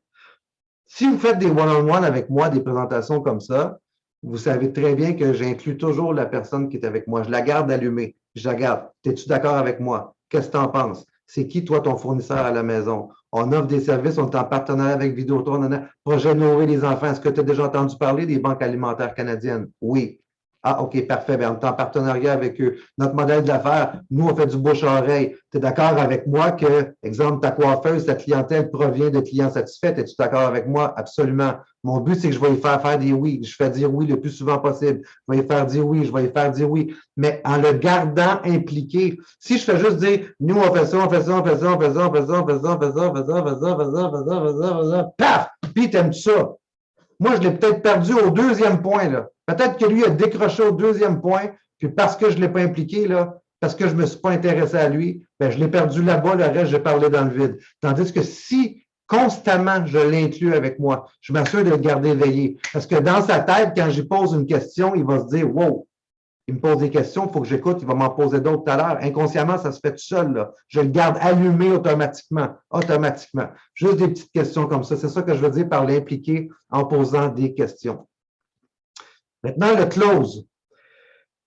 Si vous faites des one-on-one avec moi, des présentations comme ça, vous savez très bien que j'inclus toujours la personne qui est avec moi. Je la garde allumée. Je la garde. Es-tu d'accord avec moi? Qu'est-ce que tu en penses? C'est qui, toi, ton fournisseur à la maison? On offre des services, on est en partenariat avec Vidéotron, projet de nourrir les enfants. Est-ce que tu as déjà entendu parler des banques alimentaires canadiennes? Oui. Ah, OK, parfait. Bien, on est en partenariat avec eux. Notre modèle d'affaires, nous, on fait du bouche-à-oreille. Tu es d'accord avec moi que, exemple, ta coiffeuse, ta clientèle provient de clients satisfaits? Es-tu d'accord avec moi? Absolument. Mon but, c'est que je vais y faire des oui. Je fais dire oui le plus souvent possible. Je vais y faire dire oui, je vais y faire dire oui. Mais en le gardant impliqué. Si je fais juste dire, nous, on fait ça, on fait ça, on fait ça, on fait ça, on fait ça, on fait ça, on fait ça, on fait ça, on fait ça, on fait ça, on fait ça, on fait ça, on fait ça, paf! Puis t'aimes ça. Moi, je l'ai peut-être perdu au deuxième point, là. Peut-être que lui a décroché au deuxième point, puis parce que je ne l'ai pas impliqué, là, parce que je ne me suis pas intéressé à lui, ben, je l'ai perdu là-bas, le reste, j'ai parlé dans le vide. Tandis que si constamment je l'inclus avec moi, je m'assure de le garder éveillé. Parce que dans sa tête, quand j'y pose une question, il va se dire, wow, il me pose des questions, il faut que j'écoute, il va m'en poser d'autres tout à l'heure. Inconsciemment, ça se fait tout seul, là. Je le garde allumé automatiquement. Automatiquement. Juste des petites questions comme ça. C'est ça que je veux dire par l'impliquer en posant des questions. Maintenant, le close.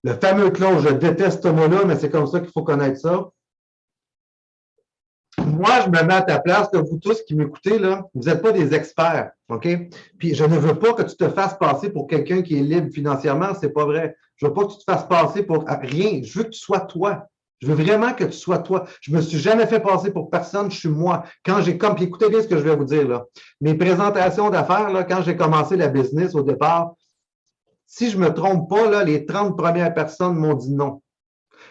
Le fameux close, je déteste ce mot-là, mais c'est comme ça qu'il faut connaître ça. moi, je me mets à ta place, là, vous tous qui m'écoutez, là, vous n'êtes pas des experts, OK? Puis je ne veux pas que tu te fasses passer pour quelqu'un qui est libre financièrement, c'est pas vrai. Je veux pas que tu te fasses passer pour rien. Je veux que tu sois toi. Je veux vraiment que tu sois toi. Je me suis jamais fait passer pour personne, je suis moi. Quand j'ai comme, puis écoutez bien ce que je vais vous dire, là. Mes présentations d'affaires, là, quand j'ai commencé la business au départ, si je me trompe pas, là, les 30 premières personnes m'ont dit non.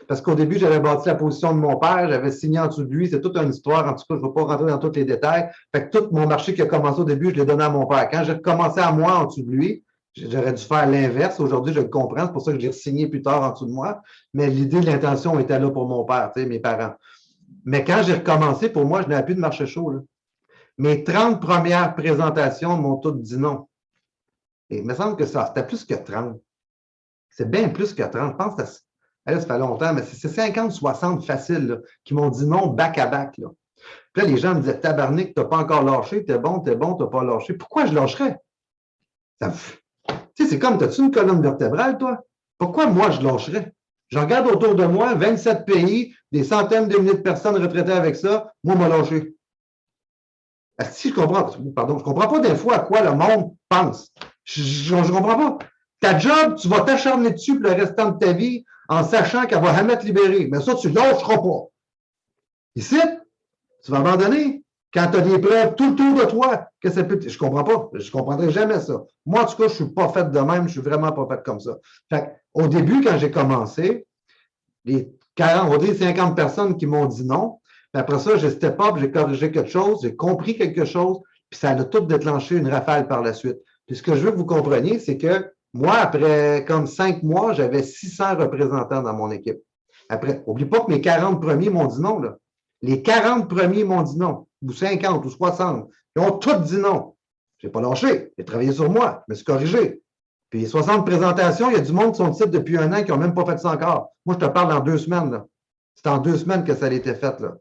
Parce qu'au début, j'avais bâti la position de mon père, j'avais signé en dessous de lui. C'est toute une histoire. En tout cas, je ne vais pas rentrer dans tous les détails. Fait que tout mon marché qui a commencé au début, je l'ai donné à mon père. Quand j'ai recommencé à moi en dessous de lui, j'aurais dû faire l'inverse. Aujourd'hui, je le comprends. C'est pour ça que je l'ai signé plus tard en dessous de moi. Mais l'idée, l'intention était là pour mon père, tu sais, mes parents. Mais quand j'ai recommencé, pour moi, je n'avais plus de marché chaud, là. Mes 30 premières présentations m'ont toutes dit non. Et il me semble que ça, c'était plus que 30. C'est bien plus que 30. Je pense que ça fait longtemps, mais c'est 50, 60 faciles là, qui m'ont dit non back-à-back. Là. Puis là, les gens me disaient Tabarnak, tu n'as pas encore lâché, t'es bon, tu n'as pas lâché. Pourquoi je lâcherais? Tu sais, c'est comme, as-tu une colonne vertébrale, toi? Pourquoi moi je lâcherais? Je regarde autour de moi, 27 pays, des centaines de milliers de personnes retraitées avec ça, moi, m'a lâché. Si je comprends, pardon, je comprends pas des fois à quoi le monde pense. Je comprends pas. Ta job, tu vas t'acharner dessus pour le restant de ta vie en sachant qu'elle va jamais te libérer. Mais ça, tu ne lâcheras pas. Ici, tu vas abandonner quand tu as des preuves tout autour de toi que ça peut. Je comprends pas. Je comprendrai jamais ça. Moi, en tout cas, je suis pas fait de même. Je suis vraiment pas fait comme ça. Fait au début, quand j'ai commencé, les 40, on va dire 50 personnes qui m'ont dit non. Puis après ça, j'ai step up, j'ai corrigé quelque chose, j'ai compris quelque chose, puis ça a tout déclenché une rafale par la suite. Puis ce que je veux que vous compreniez, c'est que moi, après comme 5 mois, j'avais 600 représentants dans mon équipe. Après, n'oublie pas que mes 40 premiers m'ont dit non, là. Les 40 premiers m'ont dit non, ou 50 ou 60. Ils ont tous dit non. Je n'ai pas lâché. J'ai travaillé sur moi. Je me suis corrigé. Puis 60 présentations, il y a du monde qui sont titres depuis 1 an qui n'ont même pas fait ça encore. Moi, je te parle dans 2 semaines. Là. C'est en 2 semaines que ça a été fait. Là.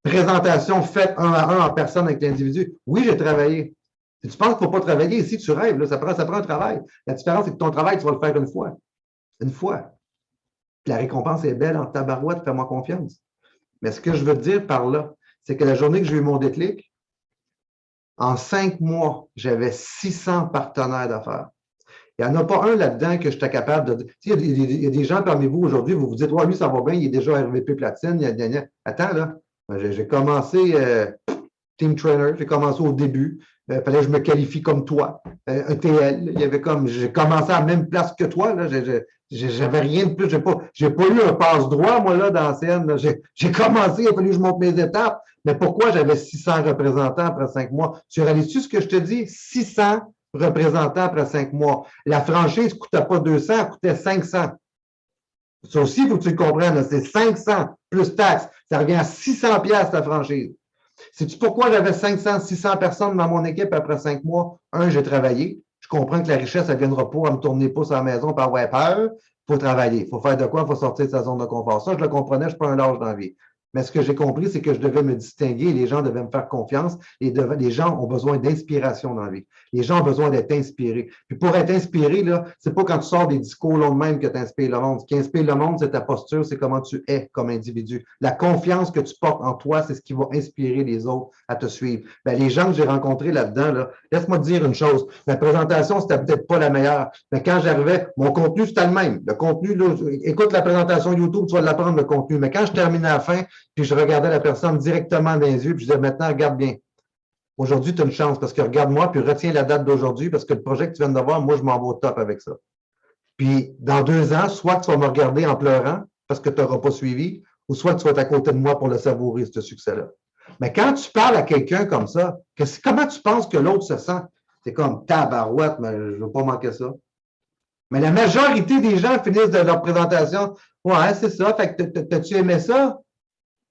Présentation faite 1 à 1 en personne avec l'individu. Oui, j'ai travaillé. Si tu penses qu'il ne faut pas travailler ici, tu rêves. Là, ça prend un travail. La différence, c'est que ton travail, tu vas le faire une fois. Une fois. Puis la récompense est belle en tabarouette, fais-moi confiance. Mais ce que je veux te dire par là, c'est que la journée que j'ai eu mon déclic, en 5 mois, j'avais 600 partenaires d'affaires. Il n'y en a pas un là-dedans que j'étais capable de. Il y a des gens parmi vous aujourd'hui, vous vous dites, ouais, lui, ça va bien, il est déjà RVP platine. Attends, là. J'ai commencé team trainer, j'ai commencé au début. Il fallait que je me qualifie comme toi. ETL, il y avait comme. J'ai commencé à la même place que toi. Là. J'avais rien de plus. J'ai pas eu un passe-droit, moi, là, dans la scène. J'ai commencé, il a fallu que je monte mes étapes. Mais pourquoi j'avais 600 représentants après 5 mois? Tu réalises-tu ce que je te dis? 600 représentants après 5 mois. La franchise ne coûtait pas 200, elle coûtait 500. Ça aussi, il faut que tu le comprennes. C'est 500 plus taxes. Ça revient à 600 piastres la franchise. Sais-tu pourquoi j'avais 500, 600 personnes dans mon équipe après 5 mois? Un, j'ai travaillé. Je comprends que la richesse, elle ne viendra pas à me tourner pouce à la maison par ouais peur. Il faut travailler. Il faut faire de quoi? Il faut sortir de sa zone de confort. Ça, je le comprenais, je ne suis pas un lâche dans la vie. Mais ce que j'ai compris, c'est que je devais me distinguer, les gens devaient me faire confiance et les gens ont besoin d'inspiration dans la vie. Les gens ont besoin d'être inspirés. Puis pour être inspiré, là, c'est pas quand tu sors des discours long de même que tu inspires le monde. Ce qui inspire le monde, c'est ta posture, c'est comment tu es comme individu. La confiance que tu portes en toi, c'est ce qui va inspirer les autres à te suivre. Ben, les gens que j'ai rencontrés là-dedans, là, laisse-moi te dire une chose. Ma présentation, c'était peut-être pas la meilleure. Mais quand j'arrivais, mon contenu, c'était le même. Le contenu, là, écoute la présentation YouTube, tu vas l'apprendre le contenu. Mais quand je terminais à la fin, puis je regardais la personne directement dans les yeux, puis je disais, maintenant, regarde bien. Aujourd'hui, tu as une chance parce que regarde-moi, puis retiens la date d'aujourd'hui parce que le projet que tu viens de voir, moi, je m'en vais au top avec ça. Puis, dans 2 ans, soit que tu vas me regarder en pleurant parce que tu n'auras pas suivi, ou soit que tu vas être à côté de moi pour le savourer, ce succès-là. Mais quand tu parles à quelqu'un comme ça, comment tu penses que l'autre se sent? C'est comme tabarouette, mais je ne veux pas manquer ça. Mais la majorité des gens finissent de leur présentation. Ouais, c'est ça. Fait que t'as-tu aimé ça?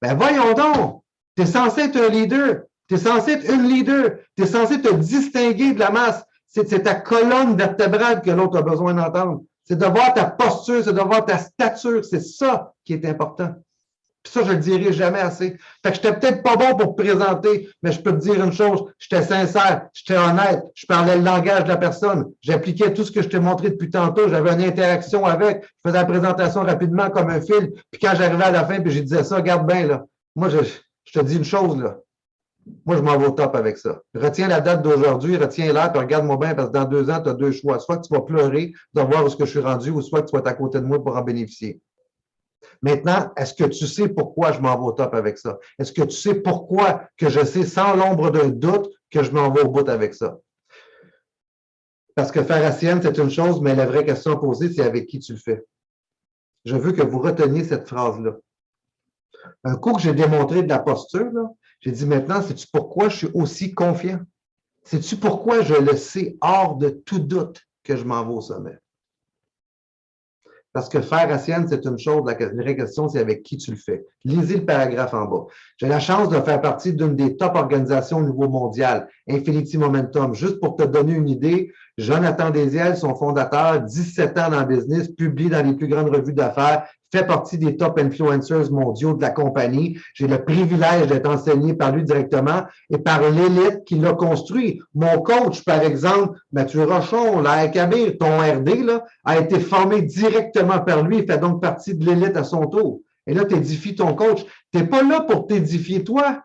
Ben voyons donc, tu es censé être un leader, tu es censé être une leader, tu es censé te distinguer de la masse. C'est ta colonne vertébrale que l'autre a besoin d'entendre. C'est de voir ta posture, c'est de voir ta stature, c'est ça qui est important. Puis ça, je le dirai jamais assez. Fait que j'étais peut-être pas bon pour te présenter, mais je peux te dire une chose, j'étais sincère, j'étais honnête, je parlais le langage de la personne, j'appliquais tout ce que je t'ai montré depuis tantôt, j'avais une interaction avec, je faisais la présentation rapidement comme un fil, puis quand j'arrivais à la fin, puis je disais ça, regarde bien, là, moi, je te dis une chose, là. Moi, je m'en vais au top avec ça. Retiens la date d'aujourd'hui, retiens-la, puis regarde-moi bien, parce que dans 2 ans, tu as 2 choix. Soit que tu vas pleurer de voir où ce que je suis rendu, ou soit que tu vas être à côté de moi pour en bénéficier. Maintenant, est-ce que tu sais pourquoi je m'en vais au top avec ça? Est-ce que tu sais pourquoi que je sais sans l'ombre d'un doute que je m'en vais au bout avec ça? Parce que faire la sienne, c'est une chose, mais la vraie question à poser, c'est avec qui tu le fais. Je veux que vous reteniez cette phrase-là. Un coup que j'ai démontré de la posture, j'ai dit maintenant, sais-tu pourquoi je suis aussi confiant? Sais-tu pourquoi je le sais hors de tout doute que je m'en vais au sommet? Parce que faire la sienne, c'est une chose. La vraie question, c'est avec qui tu le fais. Lisez le paragraphe en bas. J'ai la chance de faire partie d'une des top organisations au niveau mondial, Infinity Momentum. Juste pour te donner une idée, Jonathan Desiel, son fondateur, 17 ans dans le business, publie dans les plus grandes revues d'affaires, fait partie des top influencers mondiaux de la compagnie. J'ai le privilège d'être enseigné par lui directement et par l'élite qui l'a construit. Mon coach, par exemple, Mathieu Rochon, la RKB, ton RD, là, a été formé directement par lui. Il fait donc partie de l'élite à son tour. Et là, tu édifies ton coach. Tu n'es pas là pour t'édifier toi.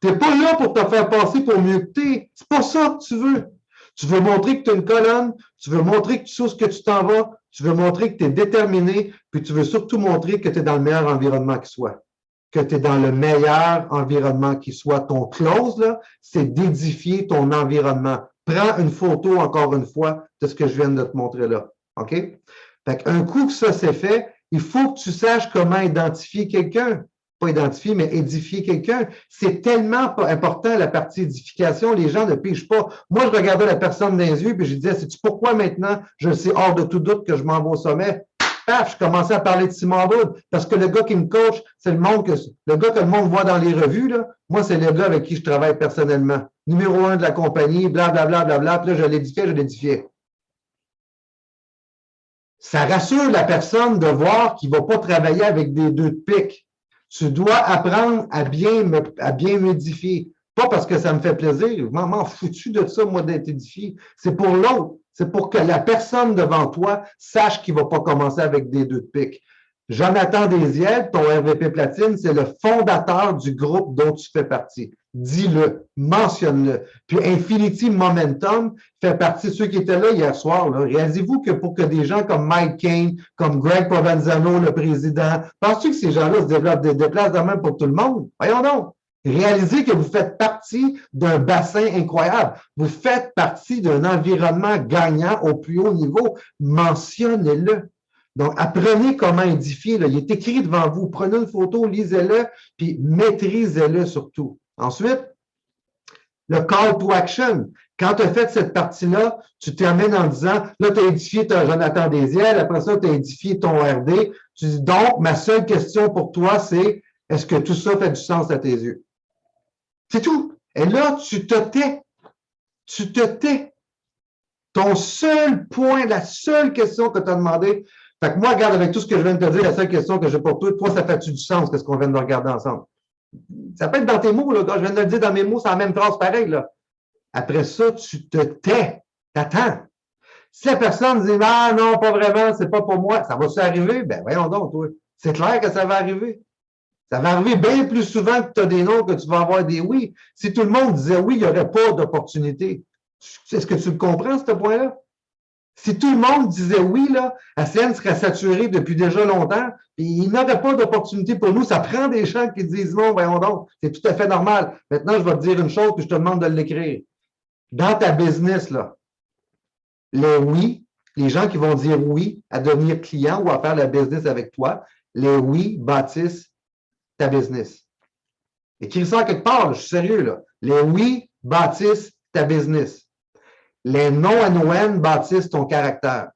Tu n'es pas là pour te faire passer pour mieux que tu es. C'est pas ça que tu veux. Tu veux montrer que tu as une colonne, tu veux montrer que tu sais ce que tu t'en vas, tu veux montrer que tu es déterminé, puis tu veux surtout montrer que tu es dans le meilleur environnement qui soit. Que tu es dans le meilleur environnement qui soit. Ton close, là, c'est d'édifier ton environnement. Prends une photo, encore une fois, de ce que je viens de te montrer là. OK? Fait qu'un coup que ça c'est fait, il faut que tu saches comment identifier quelqu'un. Pas identifier, mais édifier quelqu'un. C'est tellement important, la partie édification. Les gens ne pigent pas. Moi, je regardais la personne dans les yeux et je disais, sais-tu pourquoi maintenant je sais hors de tout doute que je m'en vais au sommet? Paf, je commençais à parler de Simon Wood parce que le gars qui me coach, c'est le gars que le monde voit dans les revues, là. Moi, c'est le gars avec qui je travaille personnellement. Numéro 1 de la compagnie, blablabla, bla. Puis là, je l'édifiais. Ça rassure la personne de voir qu'il ne va pas travailler avec des 2 de pique. Tu dois apprendre à bien m'édifier. Pas parce que ça me fait plaisir. Je m'en foutu de ça, moi, d'être édifié. C'est pour l'autre. C'est pour que la personne devant toi sache qu'il ne va pas commencer avec des 2 de pique. Jonathan Desiel, ton RVP Platine, c'est le fondateur du groupe dont tu fais partie. Dis-le, mentionne-le. Puis Infinity Momentum fait partie de ceux qui étaient là hier soir. Réalisez-vous que pour que des gens comme Mike Kane, comme Greg Provenzano, le président, penses-tu que ces gens-là se déplacent de même pour tout le monde? Voyons donc. Réalisez que vous faites partie d'un bassin incroyable. Vous faites partie d'un environnement gagnant au plus haut niveau. Mentionnez-le. Donc, apprenez comment édifier. Là. Il est écrit devant vous. Prenez une photo, lisez-le, puis maîtrisez-le surtout. Ensuite, le call to action. Quand tu as fait cette partie-là, tu termines en disant, là, tu as édifié ton Jonathan Desiel, après ça, tu as édifié ton RD. Tu dis, donc, ma seule question pour toi, c'est, est-ce que tout ça fait du sens à tes yeux? C'est tout. Et là, tu te tais. Tu te tais. Ton seul point, la seule question que tu as demandé, fait que moi, regarde, avec tout ce que je viens de te dire, la seule question que j'ai pour toi, ça fait-tu du sens, qu'est-ce qu'on vient de regarder ensemble? Ça peut être dans tes mots, là, quand je viens de le dire dans mes mots, c'est la même phrase pareil, là. Après ça, tu te tais, t'attends. Si la personne dit, ah non, pas vraiment, c'est pas pour moi, ça va-tu arriver? Ben, voyons donc, toi. C'est clair que ça va arriver. Ça va arriver bien plus souvent que tu as des non que tu vas avoir des oui. Si tout le monde disait oui, il n'y aurait pas d'opportunité. Est-ce que tu le comprends, ce point-là? Si tout le monde disait oui, là, ACN serait saturé depuis déjà longtemps, et il n'aurait pas d'opportunité pour nous. Ça prend des gens qui disent non, voyons donc, c'est tout à fait normal. Maintenant, je vais te dire une chose, puis je te demande de l'écrire. Dans ta business, là, les oui, les gens qui vont dire oui à devenir client ou à faire la business avec toi, les oui bâtissent ta business. Écris ça quelque part, là, je suis sérieux, là. Les oui bâtissent ta business. Les non-NON bâtissent ton caractère.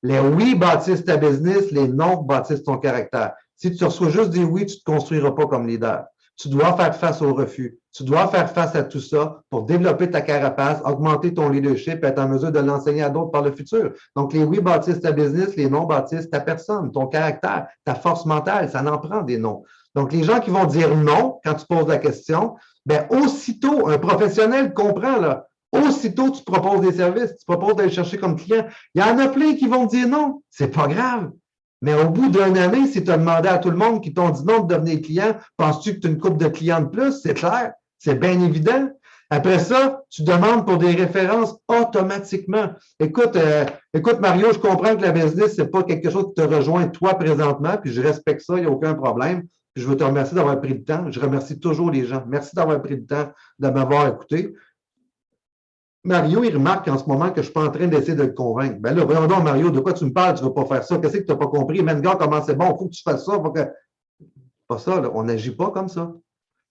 Les oui bâtissent ta business, les non bâtissent ton caractère. Si tu reçois juste des oui, tu ne te construiras pas comme leader. Tu dois faire face au refus. Tu dois faire face à tout ça pour développer ta carapace, augmenter ton leadership et être en mesure de l'enseigner à d'autres par le futur. Donc, les oui bâtissent ta business, les non bâtissent ta personne, ton caractère, ta force mentale. Ça en prend des noms. Donc, les gens qui vont dire non quand tu poses la question, ben aussitôt, un professionnel comprend, là, aussitôt tu proposes des services, tu proposes d'aller chercher comme client. Il y en a plein qui vont dire non. C'est pas grave. Mais au bout d'une année, si tu as demandé à tout le monde qui t'ont dit non de devenir client, penses-tu que tu as une couple de clients de plus? C'est clair, c'est bien évident. Après ça, tu demandes pour des références automatiquement. Écoute, Mario, je comprends que la business, c'est pas quelque chose qui te rejoint toi présentement, puis je respecte ça, il n'y a aucun problème. Puis je veux te remercier d'avoir pris le temps. Je remercie toujours les gens. Merci d'avoir pris le temps de m'avoir écouté. Mario, il remarque en ce moment que je ne suis pas en train d'essayer de le convaincre. Ben là, voyons donc, Mario, de quoi tu me parles? Tu ne veux pas faire ça? Qu'est-ce que tu n'as pas compris? Même gars, comment c'est bon? Il faut que tu fasses ça. Faut que... Pas ça, là. On n'agit pas comme ça.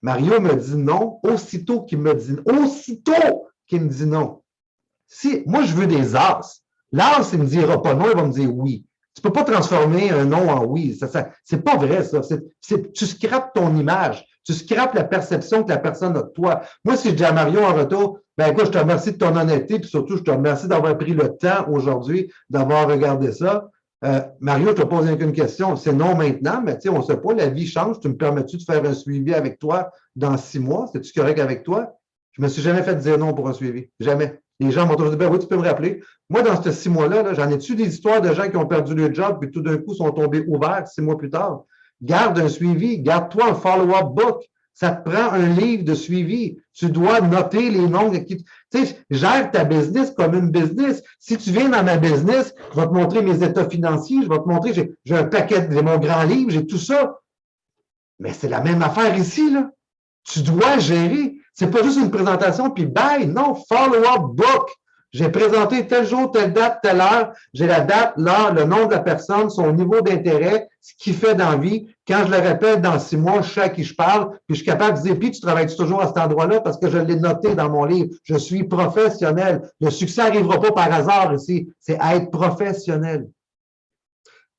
Mario me dit non, aussitôt qu'il me dit non. Si, moi, je veux des as. L'as, il ne me dira pas non, il va me dire oui. Tu ne peux pas transformer un non en oui. C'est pas vrai, ça. Tu scrapes ton image. Tu scrapes la perception que la personne a de toi. Moi, si je dis à Mario en retour, ben écoute, je te remercie de ton honnêteté, puis surtout, je te remercie d'avoir pris le temps aujourd'hui d'avoir regardé ça. Mario, je te pose une question. C'est non maintenant, mais tu sais, on ne sait pas, la vie change. Tu me permets-tu de faire un suivi avec toi dans 6 mois? C'est-tu correct avec toi? Je ne me suis jamais fait dire non pour un suivi. Jamais. Les gens m'ont toujours dit, ben oui, tu peux me rappeler. Moi, dans ces 6 mois-là, là, j'en ai-tu des histoires de gens qui ont perdu le job, puis tout d'un coup sont tombés ouverts 6 mois plus tard. Garde un suivi, garde-toi un follow-up book. Ça te prend un livre de suivi. Tu dois noter les noms. Tu sais, gère ta business comme une business. Si tu viens dans ma business, je vais te montrer mes états financiers, je vais te montrer, j'ai un paquet, j'ai mon grand livre, j'ai tout ça. Mais c'est la même affaire ici, là. Tu dois gérer. C'est pas juste une présentation, puis bye. Non, follow-up book. J'ai présenté tel jour, telle date, telle heure. J'ai la date, l'heure, le nom de la personne, son niveau d'intérêt, ce qu'il fait dans la vie. Quand je le répète dans 6 mois, je sais à qui je parle, puis je suis capable de dire, puis tu travailles toujours à cet endroit-là parce que je l'ai noté dans mon livre. Je suis professionnel. Le succès n'arrivera pas par hasard ici. C'est être professionnel.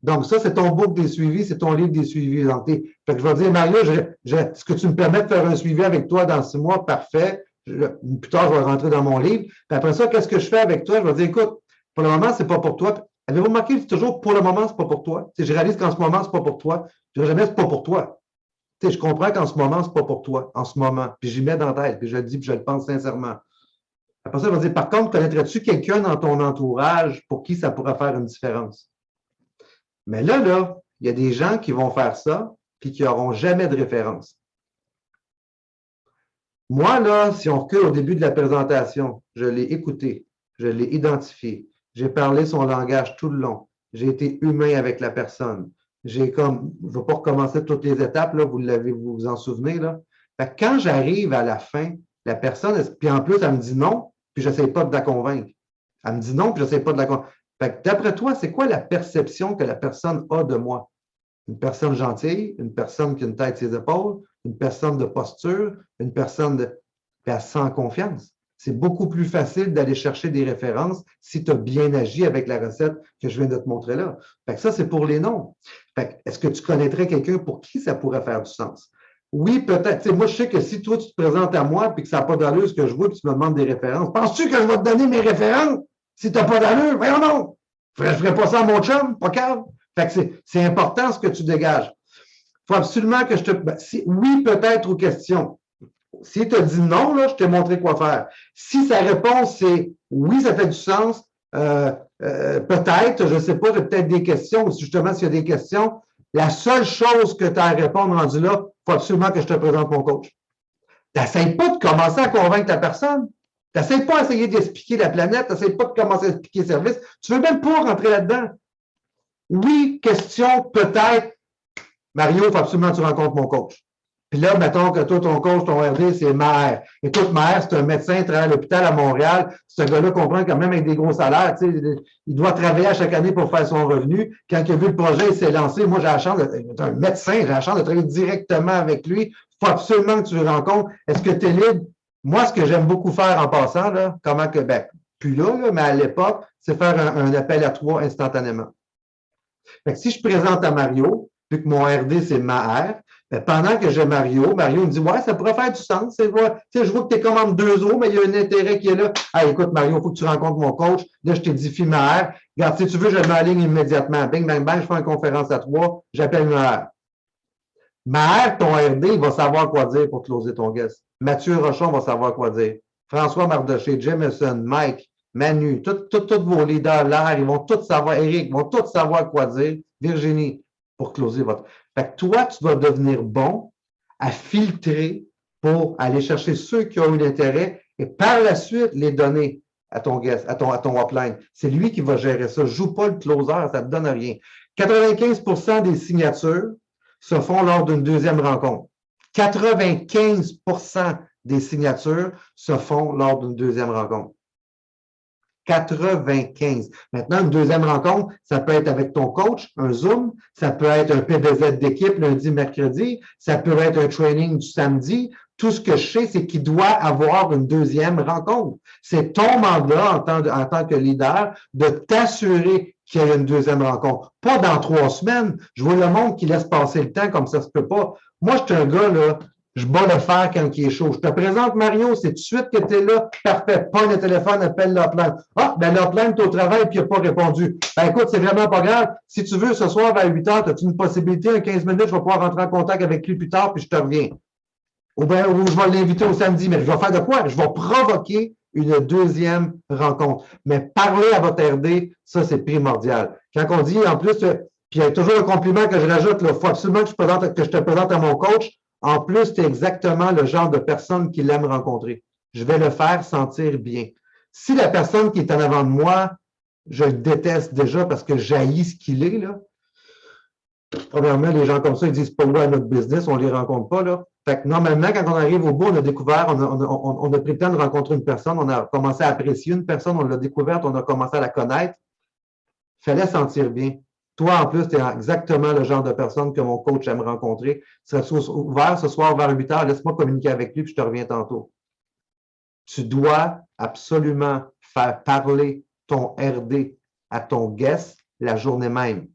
Donc, ça, c'est ton book des suivis, c'est ton livre des suivis. Donc, fait que je vais dire, Mario, est-ce que tu me permets de faire un suivi avec toi dans 6 mois? Parfait. Plus tard, je vais rentrer dans mon livre. Puis après ça, qu'est-ce que je fais avec toi? Je vais dire, écoute, pour le moment, c'est pas pour toi. Avez-vous remarqué, c'est toujours pour le moment, c'est pas pour toi? Je réalise qu'en ce moment, c'est pas pour toi. Je ne jamais, c'est pas pour toi. Je comprends qu'en ce moment, c'est pas pour toi. En ce moment. Puis j'y mets dans la tête, puis je le dis, puis je le pense sincèrement. Après ça, je vais dire, par contre, connaîtrais-tu quelqu'un dans ton entourage pour qui ça pourrait faire une différence? Mais là, il y a des gens qui vont faire ça puis qui n'auront jamais de référence. Moi, là, si on recule au début de la présentation, je l'ai écouté, je l'ai identifié, j'ai parlé son langage tout le long, j'ai été humain avec la personne. J'ai comme, je ne vais pas recommencer toutes les étapes, là, vous vous en souvenez, là. Fait que quand j'arrive à la fin, la personne, puis en plus, elle me dit non, puis je n'essaie pas de la convaincre. Elle me dit non, puis je n'essaie pas de la convaincre. Fait que d'après toi, c'est quoi la perception que la personne a de moi? Une personne gentille, une personne qui a une tête sur ses épaules, une personne de posture, une personne de... Puis elle se sent confiance. C'est beaucoup plus facile d'aller chercher des références si tu as bien agi avec la recette que je viens de te montrer là. Fait que ça, c'est pour les noms. Fait que est-ce que tu connaîtrais quelqu'un pour qui ça pourrait faire du sens? Oui, peut-être. Moi, je sais que si toi, tu te présentes à moi et que ça n'a pas d'allure ce que je vois et que tu me demandes des références, penses-tu que je vais te donner mes références si tu n'as pas d'allure? Voyons non! Je ne ferais pas ça à mon chum, pas calme. Fait que c'est important ce que tu dégages. Il faut absolument que je te... oui, peut-être aux questions. Si tu as dit non, là, je t'ai montré quoi faire. Si sa réponse c'est oui, ça fait du sens, peut-être, je ne sais pas, peut-être des questions, ou justement s'il y a des questions, la seule chose que tu as à répondre rendu là, il faut absolument que je te présente mon coach. Tu n'essayes pas de commencer à convaincre la personne. Tu n'essayes pas d'essayer d'expliquer la planète, tu n'essayes pas de commencer à expliquer le service. Tu ne veux même pas rentrer là-dedans. Oui, question, peut-être. Mario, il faut absolument que tu rencontres mon coach. Puis là, mettons que toi, ton coach, ton RD, c'est Maher. Écoute, Maher, c'est un médecin, il travaille à l'hôpital à Montréal. Ce gars-là comprend quand même avec des gros salaires. Tu sais, il doit travailler à chaque année pour faire son revenu. Quand il a vu le projet, il s'est lancé. Moi, j'ai la chance d'être un médecin, j'ai la chance de travailler directement avec lui. Il faut absolument que tu le rencontres. Est-ce que tu es libre? Moi, ce que j'aime beaucoup faire en passant, là, comment que, ben, plus là, mais à l'époque, c'est faire un appel à 3 instantanément. Fait que si je présente à Mario, vu que mon RD, c'est Maher, ben pendant que j'ai Mario, Mario me dit ouais, ça pourrait faire du sens. Je vois que tu es comme entre deux eaux, mais il y a un intérêt qui est là. Ah, écoute, Mario, il faut que tu rencontres mon coach. Là, je t'édifie Maher. Regarde, si tu veux, je le mets en ligne immédiatement. Bing, bang, bang, je fais une conférence à 3, j'appelle Maher. Maher, ton RD, il va savoir quoi dire pour closer ton guest. Mathieu Rochon va savoir quoi dire. François Mardoché, Jameson, Mike, Manu, tous vos leaders, l'air, ils vont tous savoir, Eric, ils vont tous savoir quoi dire Virginie, pour closer votre. Fait que toi, tu vas devenir bon à filtrer pour aller chercher ceux qui ont eu l'intérêt et par la suite les donner à ton guest, à ton upline. C'est lui qui va gérer ça. Joue pas le closer, ça ne te donne rien. 95% des signatures se font lors d'une deuxième rencontre. 95% des signatures se font lors d'une deuxième rencontre. 95. Maintenant, une deuxième rencontre, ça peut être avec ton coach, un Zoom, ça peut être un PBZ d'équipe lundi, mercredi, ça peut être un training du samedi. Tout ce que je sais, c'est qu'il doit avoir une deuxième rencontre. C'est ton mandat en tant que leader de t'assurer qu'il y ait une deuxième rencontre. Pas dans 3 semaines. Je vois le monde qui laisse passer le temps comme ça se peut pas. Moi, je suis un gars, là, je bats le fer quand il est chaud. Je te présente Mario, c'est tout de suite que tu es là. Parfait. Pas le téléphone, appelle l'upline. Ah, ben l'upline, tu es au travail et il n'a pas répondu. Ben écoute, c'est vraiment pas grave. Si tu veux, ce soir vers 8 heures, as-tu une possibilité, en 15 minutes, je vais pouvoir rentrer en contact avec lui plus tard, puis je te reviens. Ou bien, je vais l'inviter au samedi, mais je vais faire de quoi? Je vais provoquer une deuxième rencontre. Mais parler à votre RD, ça, c'est primordial. Quand on dit, en plus, puis il y a toujours un compliment que je rajoute, il faut absolument que je te présente à mon coach. En plus, tu es exactement le genre de personne qu'il aime rencontrer. Je vais le faire sentir bien. Si la personne qui est en avant de moi, je le déteste déjà parce que j'haïs ce qu'il est, là, premièrement, les gens comme ça, ils disent pas ouais à notre business, on ne les rencontre pas, là. Fait que normalement, quand on arrive au bout, on a découvert, on a pris le temps de rencontrer une personne, on a commencé à apprécier une personne, on l'a découverte, on a commencé à la connaître. Il fallait sentir bien. Toi, en plus, tu es exactement le genre de personne que mon coach aime rencontrer. Serais-tu ouvert ce soir vers 8 heures? Laisse-moi communiquer avec lui, puis je te reviens tantôt. Tu dois absolument faire parler ton RD à ton guest la journée même.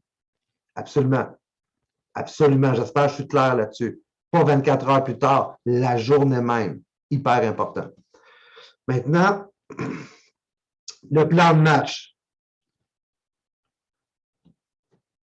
Absolument. Absolument. J'espère que je suis clair là-dessus. Pas 24 heures plus tard, la journée même. Hyper important. Maintenant, le plan de match.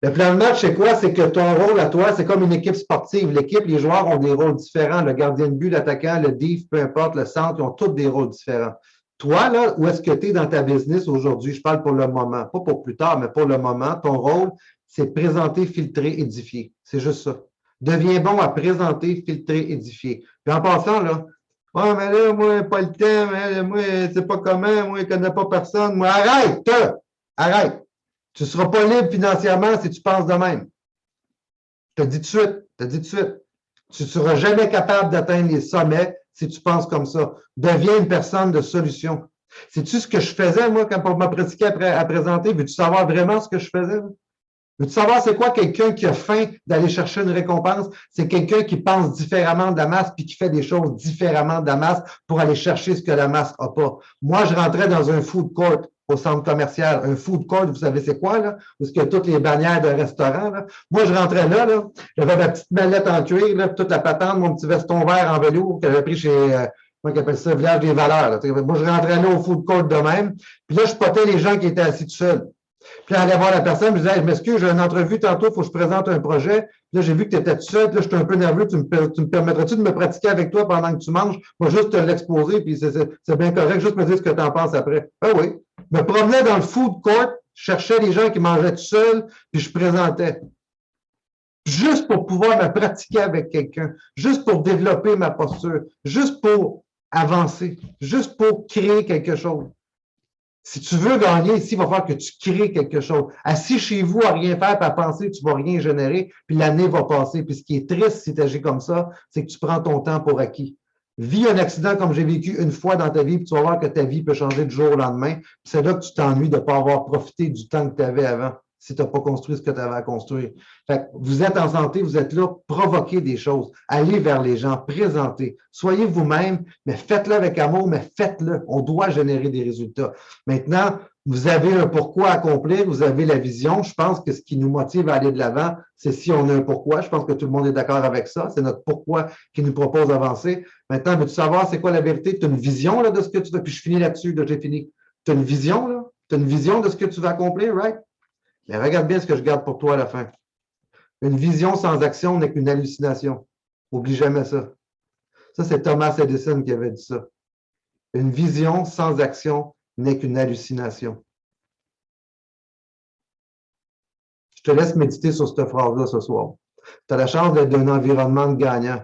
Le plan de match, c'est quoi? C'est que ton rôle à toi, c'est comme une équipe sportive. L'équipe, les joueurs ont des rôles différents. Le gardien de but, l'attaquant, le div, peu importe, le centre, ils ont tous des rôles différents. Toi, là, où est-ce que tu es dans ta business aujourd'hui? Je parle pour le moment, pas pour plus tard, mais pour le moment. Ton rôle, c'est présenter, filtrer, édifier. C'est juste ça. Deviens bon à présenter, filtrer, édifier. Puis en passant, là, ouais, mais là, moi, pas le temps, mais moi, c'est pas comment, moi, je connais pas personne. Moi, arrête! Arrête! Tu ne seras pas libre financièrement si tu penses de même. Je te dis tout de suite. Tu ne seras jamais capable d'atteindre les sommets si tu penses comme ça. Deviens une personne de solution. Sais-tu ce que je faisais, moi, quand on m'a pratiqué à présenter? Veux-tu savoir vraiment ce que je faisais? Veux-tu savoir c'est quoi quelqu'un qui a faim d'aller chercher une récompense? C'est quelqu'un qui pense différemment de la masse puis qui fait des choses différemment de la masse pour aller chercher ce que la masse n'a pas. Moi, je rentrais dans un food court au centre commercial. Un food court, vous savez c'est quoi, là? Où il y a toutes les bannières de restaurants, là. Moi, je rentrais là, j'avais ma petite mallette en cuir, là, toute la patente, mon petit veston vert en velours que j'avais pris chez, comment on appelle ça, Village des Valeurs. Là. Moi, je rentrais là au food court de même. Puis là, je potais les gens qui étaient assis tout seuls. Puis là, j'allais voir la personne, je me disais, hey, je m'excuse, j'ai une entrevue tantôt, il faut que je présente un projet. Puis là, j'ai vu que tu étais tout seul, puis là, j'étais un peu nerveux, tu me permettrais-tu de me pratiquer avec toi pendant que tu manges? Moi, juste te l'exposer, puis c'est bien correct, juste me dire ce que tu en penses après. Ah oui. Je me promenais dans le food court, je cherchais les gens qui mangeaient tout seuls, puis je présentais. Juste pour pouvoir me pratiquer avec quelqu'un, juste pour développer ma posture, juste pour avancer, juste pour créer quelque chose. Si tu veux gagner ici, il va falloir que tu crées quelque chose. Assis chez vous à rien faire, puis à penser, tu ne vas rien générer, puis l'année va passer. Puis ce qui est triste si tu agis comme ça, c'est que tu prends ton temps pour acquis. Vis un accident comme j'ai vécu une fois dans ta vie, puis tu vas voir que ta vie peut changer du jour au lendemain. C'est là que tu t'ennuies de ne pas avoir profité du temps que tu avais avant, si tu n'as pas construit ce que tu avais à construire. Fait que vous êtes en santé, vous êtes là, provoquez des choses, allez vers les gens, présentez. Soyez vous-même, mais faites-le avec amour, mais faites-le. On doit générer des résultats. Maintenant, vous avez un pourquoi accomplir, vous avez la vision. Je pense que ce qui nous motive à aller de l'avant, c'est si on a un pourquoi. Je pense que tout le monde est d'accord avec ça. C'est notre pourquoi qui nous propose d'avancer. Maintenant, veux-tu savoir c'est quoi la vérité? Tu as une vision là, de ce que tu veux, puis je finis là-dessus, là, j'ai fini. Tu as une vision, là? Tu as une vision de ce que tu vas accomplir, right? Mais regarde bien ce que je garde pour toi à la fin. Une vision sans action n'est qu'une hallucination. Oublie jamais ça. Ça, c'est Thomas Edison qui avait dit ça. Une vision sans action n'est qu'une hallucination. te laisse méditer sur cette phrase-là ce soir. Tu as la chance d'être dans un environnement de gagnants.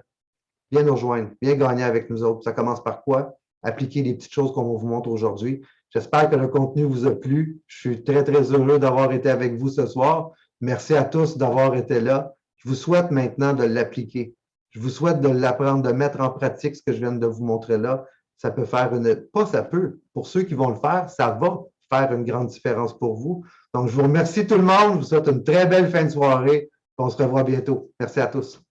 Viens nous rejoindre, viens gagner avec nous autres. Ça commence par quoi? Appliquer les petites choses qu'on vous montre aujourd'hui. J'espère que le contenu vous a plu. Je suis très, très heureux d'avoir été avec vous ce soir. Merci à tous d'avoir été là. Je vous souhaite maintenant de l'appliquer. Je vous souhaite de l'apprendre, de mettre en pratique ce que je viens de vous montrer là. Ça peut faire pas ça peut. Pour ceux qui vont le faire, ça va faire une grande différence pour vous. Donc, je vous remercie tout le monde. Je vous souhaite une très belle fin de soirée. On se revoit bientôt. Merci à tous.